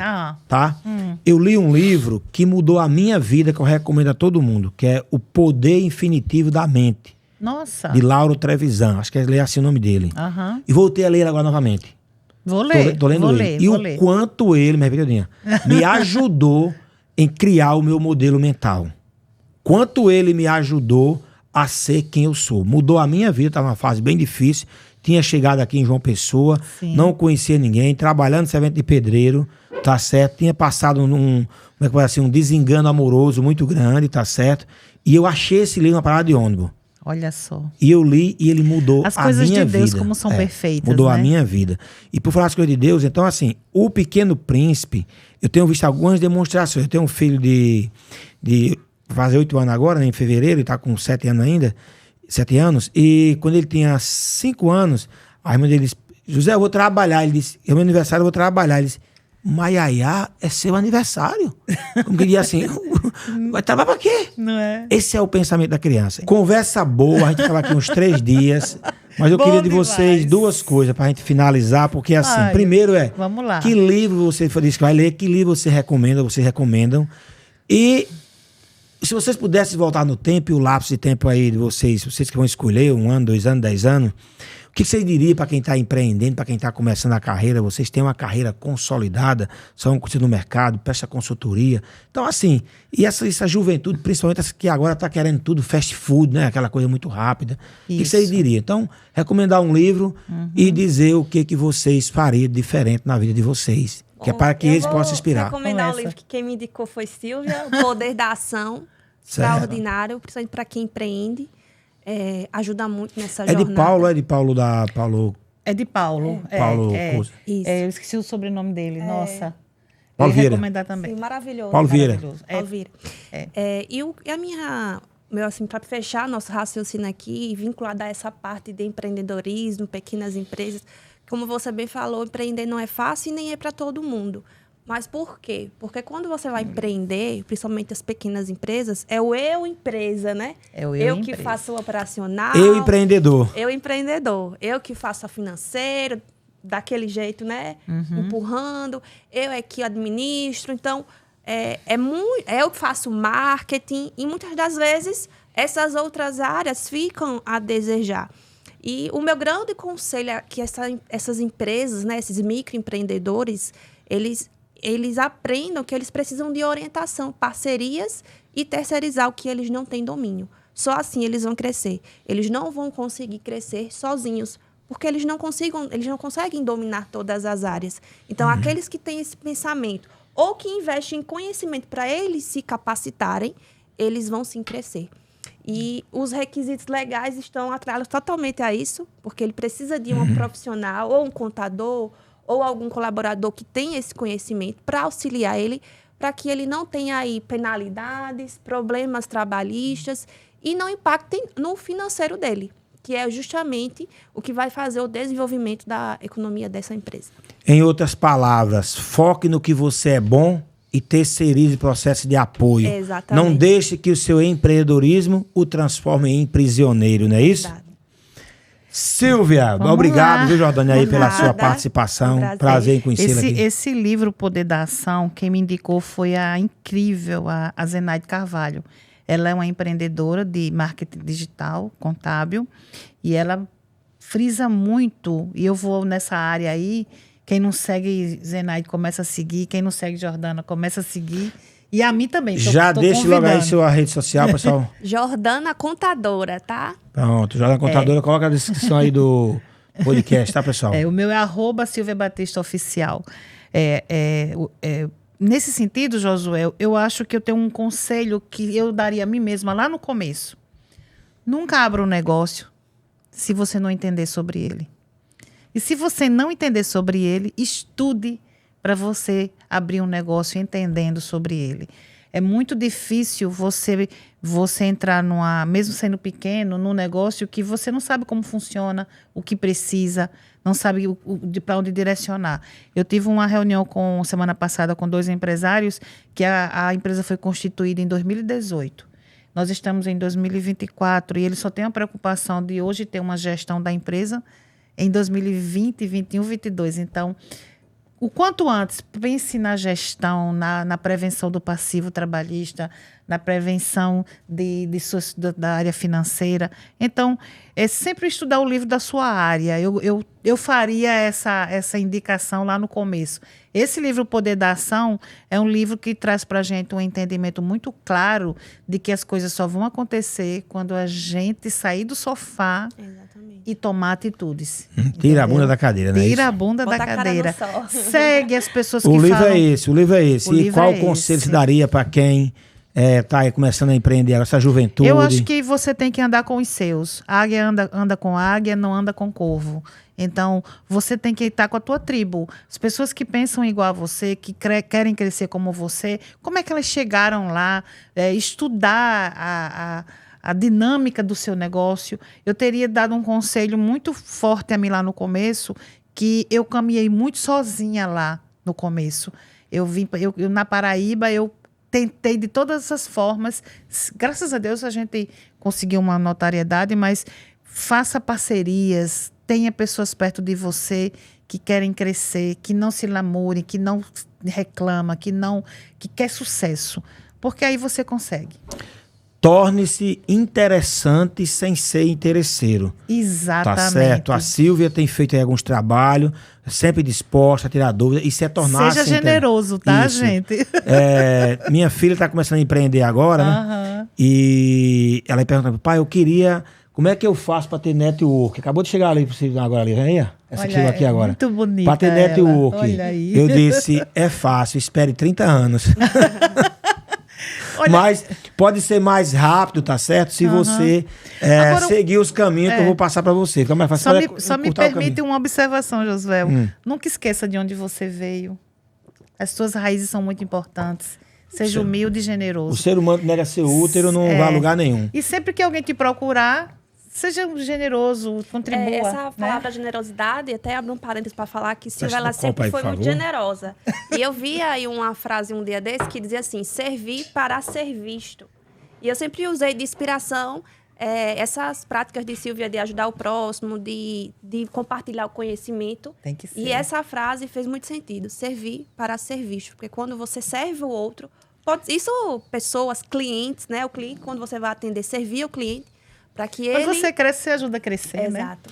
tá? Eu li um livro que mudou a minha vida, que eu recomendo a todo mundo, que é O Poder Infinitivo da Mente. Nossa! De Lauro Trevisan, acho que é assim o nome dele. E voltei a ler agora novamente. Vou ler, tô lendo ele. E o quanto ele, minha filha, me ajudou em criar o meu modelo mental. Quanto ele me ajudou a ser quem eu sou. Mudou a minha vida, estava numa fase bem difícil. Tinha chegado aqui em João Pessoa, não conhecia ninguém, trabalhando nesse evento de pedreiro, tá certo? Tinha passado um desengano amoroso muito grande, tá certo? E eu achei esse livro uma parada de ônibus. Olha só. E eu li e ele mudou a minha vida. As coisas de Deus como são perfeitas, mudou né? a minha vida. E por falar as coisas de Deus, então assim, O Pequeno Príncipe, eu tenho visto algumas demonstrações. Eu tenho um filho de fazer 8 anos agora, né, em fevereiro, ele tá com 7 anos ainda, 7 anos, e quando ele tinha 5 anos, a irmã dele disse, José, eu vou trabalhar. Ele disse, é meu aniversário, eu vou trabalhar. Ele disse, Maiaiá, é seu aniversário. Como que diz assim, Vai trabalhar pra quê? Não é? Esse é o pensamento da criança. Conversa boa, a gente vai falar aqui uns 3 dias. Mas eu Bom queria de demais. vocês 2 coisas pra gente finalizar, porque assim, Ai, primeiro vamos lá. que livro você disse que vai ler, que livro vocês recomendam. E se vocês pudessem voltar no tempo, e o lapso de tempo aí de vocês que vão escolher 1 ano, 2 anos, 10 anos, o que vocês diriam para quem está empreendendo, para quem está começando a carreira? Vocês têm uma carreira consolidada, são conhecidos no mercado, presta consultoria. Então, assim, e essa juventude, principalmente essa que agora está querendo tudo fast food, né? Aquela coisa muito rápida. O que vocês diriam? Então, recomendar um livro e dizer o que vocês fariam diferente na vida de vocês. Que é para que eles possam inspirar. Recomendar Começa. um livro que quem me indicou foi Silvia, O Poder da Ação. Certo. Extraordinário, principalmente para quem empreende. Ajuda muito nessa É jornada. de Paulo, é de Paulo da... Paulo... É de Paulo. Paulo Cousa. Isso. Eu esqueci o sobrenome dele. Nossa. Paulo Eu ia Vieira. recomendar também. Sim, maravilhoso. Paulo Vieira. Maravilhoso. Paulo Vieira. E a minha... assim, para fechar nosso raciocínio aqui, vinculado a essa parte de empreendedorismo, pequenas empresas, como você bem falou, empreender não é fácil e nem é para todo mundo. Mas por quê? Porque quando você vai empreender, principalmente as pequenas empresas, é o eu empresa, né? É o eu que empresa. faço o operacional. Eu empreendedor. Eu empreendedor. Eu que faço a financeira, daquele jeito, né? Empurrando. Eu é que administro. Então, eu que faço marketing. E muitas das vezes, essas outras áreas ficam a desejar. E o meu grande conselho é que essas empresas, né? Esses microempreendedores, eles aprendam que eles precisam de orientação, parcerias e terceirizar o que eles não têm domínio. Só assim eles vão crescer. Eles não vão conseguir crescer sozinhos, porque eles não conseguem dominar todas as áreas. Então, aqueles que têm esse pensamento ou que investem em conhecimento para eles se capacitarem, eles vão sim crescer. E os requisitos legais estão atrelados totalmente a isso, porque ele precisa de um profissional ou um contador ou algum colaborador que tenha esse conhecimento para auxiliar ele, para que ele não tenha aí penalidades, problemas trabalhistas e não impactem no financeiro dele, que é justamente o que vai fazer o desenvolvimento da economia dessa empresa. Em outras palavras, foque no que você é bom e terceirize o processo de apoio. Exatamente. Não deixe que o seu empreendedorismo o transforme em prisioneiro, não é isso? Verdade. Silvia, Vamos obrigado, lá. viu, Jordânia, aí Por pela nada. sua participação. Um Prazer em conhecê-la aqui. Esse livro, O Poder da Ação, quem me indicou foi a incrível, a Zenaide Carvalho. Ela é uma empreendedora de marketing digital, contábil, e ela frisa muito, e eu vou nessa área aí, quem não segue Zenaide começa a seguir, quem não segue Jordana começa a seguir, e a mim também. Já deixe logo aí convidando. sua rede social, pessoal. Jordana Contadora, tá? Pronto, Jordana Contadora, coloca a descrição aí do podcast, tá, pessoal? O meu é @SilviaBatistaOficial. Nesse sentido, Josué, eu acho que eu tenho um conselho que eu daria a mim mesma lá no começo. Nunca abra um negócio se você não entender sobre ele. E se você não entender sobre ele, estude para você abrir um negócio entendendo sobre ele. É muito difícil você entrar mesmo sendo pequeno, num negócio que você não sabe como funciona, o que precisa, não sabe para onde direcionar. Eu tive uma reunião semana passada com 2 empresários que a empresa foi constituída em 2018. Nós estamos em 2024 e eles só têm a preocupação de hoje ter uma gestão da empresa em 2020, 2021, 2022. Então, o quanto antes, pense na gestão, na prevenção do passivo trabalhista, na prevenção da área financeira. Então, é sempre estudar o livro da sua área. Eu faria essa indicação lá no começo. Esse livro, O Poder da Ação, é um livro que traz para a gente um entendimento muito claro de que as coisas só vão acontecer quando a gente sair do sofá Exatamente. e tomar atitudes. Tira a bunda da cadeira, né? Tira a bunda Bota da a cara cadeira. no sol. Segue as pessoas que O livro falam... é esse, o livro é esse. O E livro qual é conselho esse. você daria para quem está aí começando a empreender agora, essa juventude? Eu acho que você tem que andar com os seus. Águia anda com águia, não anda com corvo. Então, você tem que estar com a tua tribo. As pessoas que pensam igual a você, que querem crescer como você, como é que elas chegaram lá? Estudar a dinâmica do seu negócio. Eu teria dado um conselho muito forte a mim lá no começo, que eu caminhei muito sozinha lá no começo. Eu na Paraíba, eu tentei de todas as formas. Graças a Deus a gente conseguiu uma notariedade, mas faça parcerias, tenha pessoas perto de você que querem crescer, que não se lamurem, que não reclama, que quer sucesso. Porque aí você consegue. Torne-se interessante sem ser interesseiro. Exatamente. Tá certo? A Silvia tem feito aí alguns trabalhos, sempre disposta a tirar dúvidas. Isso é tornar-se... Seja generoso, tá, Isso. gente? Minha filha está começando a empreender agora, né? E ela pergunta, pai, eu queria... Como é que eu faço para ter network? Acabou de chegar ali, agora ali, aí, essa que chegou aqui agora. Muito bonita. Para ter network. Olha aí. Eu disse, é fácil, espere 30 anos. Mas pode ser mais rápido, tá certo? Se você agora, seguir os caminhos que eu vou passar para você. Fica mais fácil. Só me permite uma observação, Josué. Nunca esqueça de onde você veio. As suas raízes são muito importantes. Seja humilde e generoso. O ser humano que nega seu útero não vai a lugar nenhum. E sempre que alguém te procurar, seja generoso, contribua. Essa palavra generosidade, até abro um parênteses para falar que Silvia, ela sempre foi muito generosa. E eu vi aí uma frase um dia desse que dizia assim, servir para ser visto. E eu sempre usei de inspiração essas práticas de Silvia de ajudar o próximo, de compartilhar o conhecimento. Tem que ser. E essa frase fez muito sentido, servir para ser visto. Porque quando você serve o outro, pessoas, clientes, né? O cliente, quando você vai atender, servir o cliente, para que ele... Quando você cresce, você ajuda a crescer, Exato.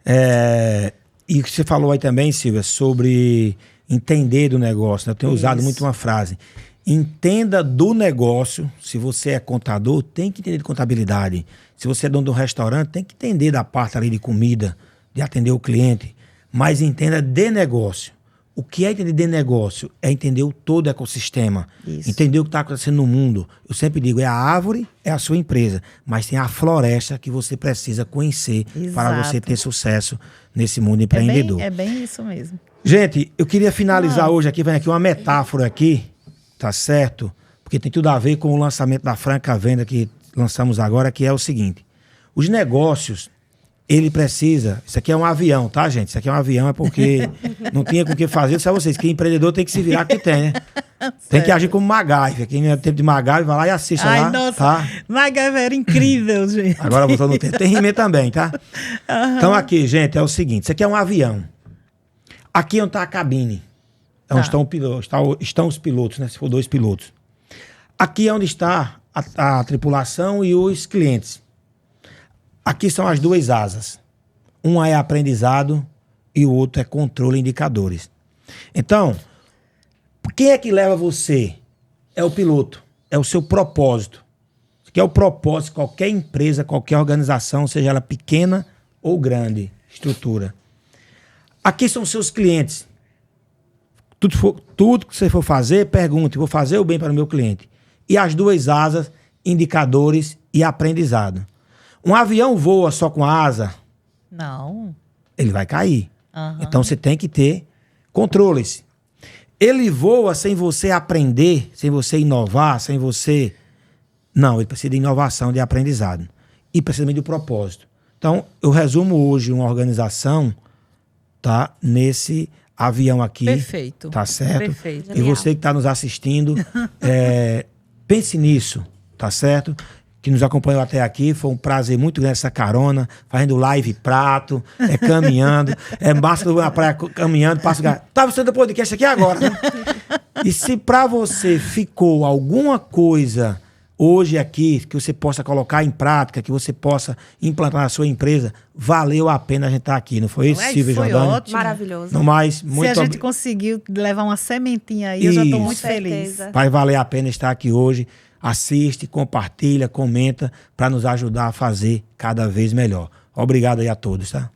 né? E você falou aí também, Silvia, sobre entender do negócio. Né? Eu tenho usado muito uma frase. Entenda do negócio. Se você é contador, tem que entender de contabilidade. Se você é dono de um restaurante, tem que entender da parte ali de comida, de atender o cliente. Mas entenda de negócio. O que é entender de negócio? É entender todo o ecossistema. Isso. Entender o que está acontecendo no mundo. Eu sempre digo, a árvore é a sua empresa, mas tem a floresta que você precisa conhecer para você ter sucesso nesse mundo empreendedor. É bem isso mesmo. Gente, eu queria finalizar hoje aqui, vem aqui uma metáfora aqui, tá certo? Porque tem tudo a ver com o lançamento da Franca Venda que lançamos agora, que é o seguinte. Os negócios... Ele precisa... Isso aqui é um avião, tá, gente? Isso aqui é um avião, é porque não tinha com o que fazer. Só vocês, que empreendedor tem que se virar que tem, né? Tem que agir como MacGyver. Quem é tempo de MacGyver, vai lá e assista lá. Ai, nossa. Tá? MacGyver era incrível, gente. Agora voltando no tempo. Tem He-Man também, tá? Então aqui, gente, é o seguinte. Isso aqui é um avião. Aqui onde tá a cabine. É onde estão os pilotos, né? Se for 2 pilotos. Aqui é onde está a tripulação e os clientes. Aqui são as 2 asas. Uma é aprendizado e o outro é controle e indicadores. Então, quem é que leva você? É o piloto. É o seu propósito. Isso aqui é o propósito de qualquer empresa, qualquer organização, seja ela pequena ou grande, estrutura. Aqui são seus clientes. Tudo que você for fazer, pergunte. Vou fazer o bem para o meu cliente. E as 2 asas, indicadores e aprendizado. Um avião voa só com a asa? Não. Ele vai cair. Então você tem que ter controles. Ele voa sem você aprender, sem você inovar, sem você... Não, ele precisa de inovação, de aprendizado. E precisa também do propósito. Então, eu resumo hoje uma organização, tá? Nesse avião aqui. Perfeito. Tá certo? Perfeito. E você que está nos assistindo, pense nisso, tá certo? Que nos acompanhou até aqui, foi um prazer muito grande essa carona, fazendo live prato, caminhando, massa na praia caminhando, passa o cara. Tá assistindo o podcast aqui agora, né? E se pra você ficou alguma coisa hoje aqui, que você possa colocar em prática, que você possa implantar na sua empresa, valeu a pena a gente estar aqui, não foi isso, Silvia Jordani? Foi ótimo. Maravilhoso. No mais, muito Se a gente conseguiu levar uma sementinha aí, eu já estou muito feliz. Vai valer a pena estar aqui hoje. Assiste, compartilha, comenta para nos ajudar a fazer cada vez melhor. Obrigado aí a todos, tá?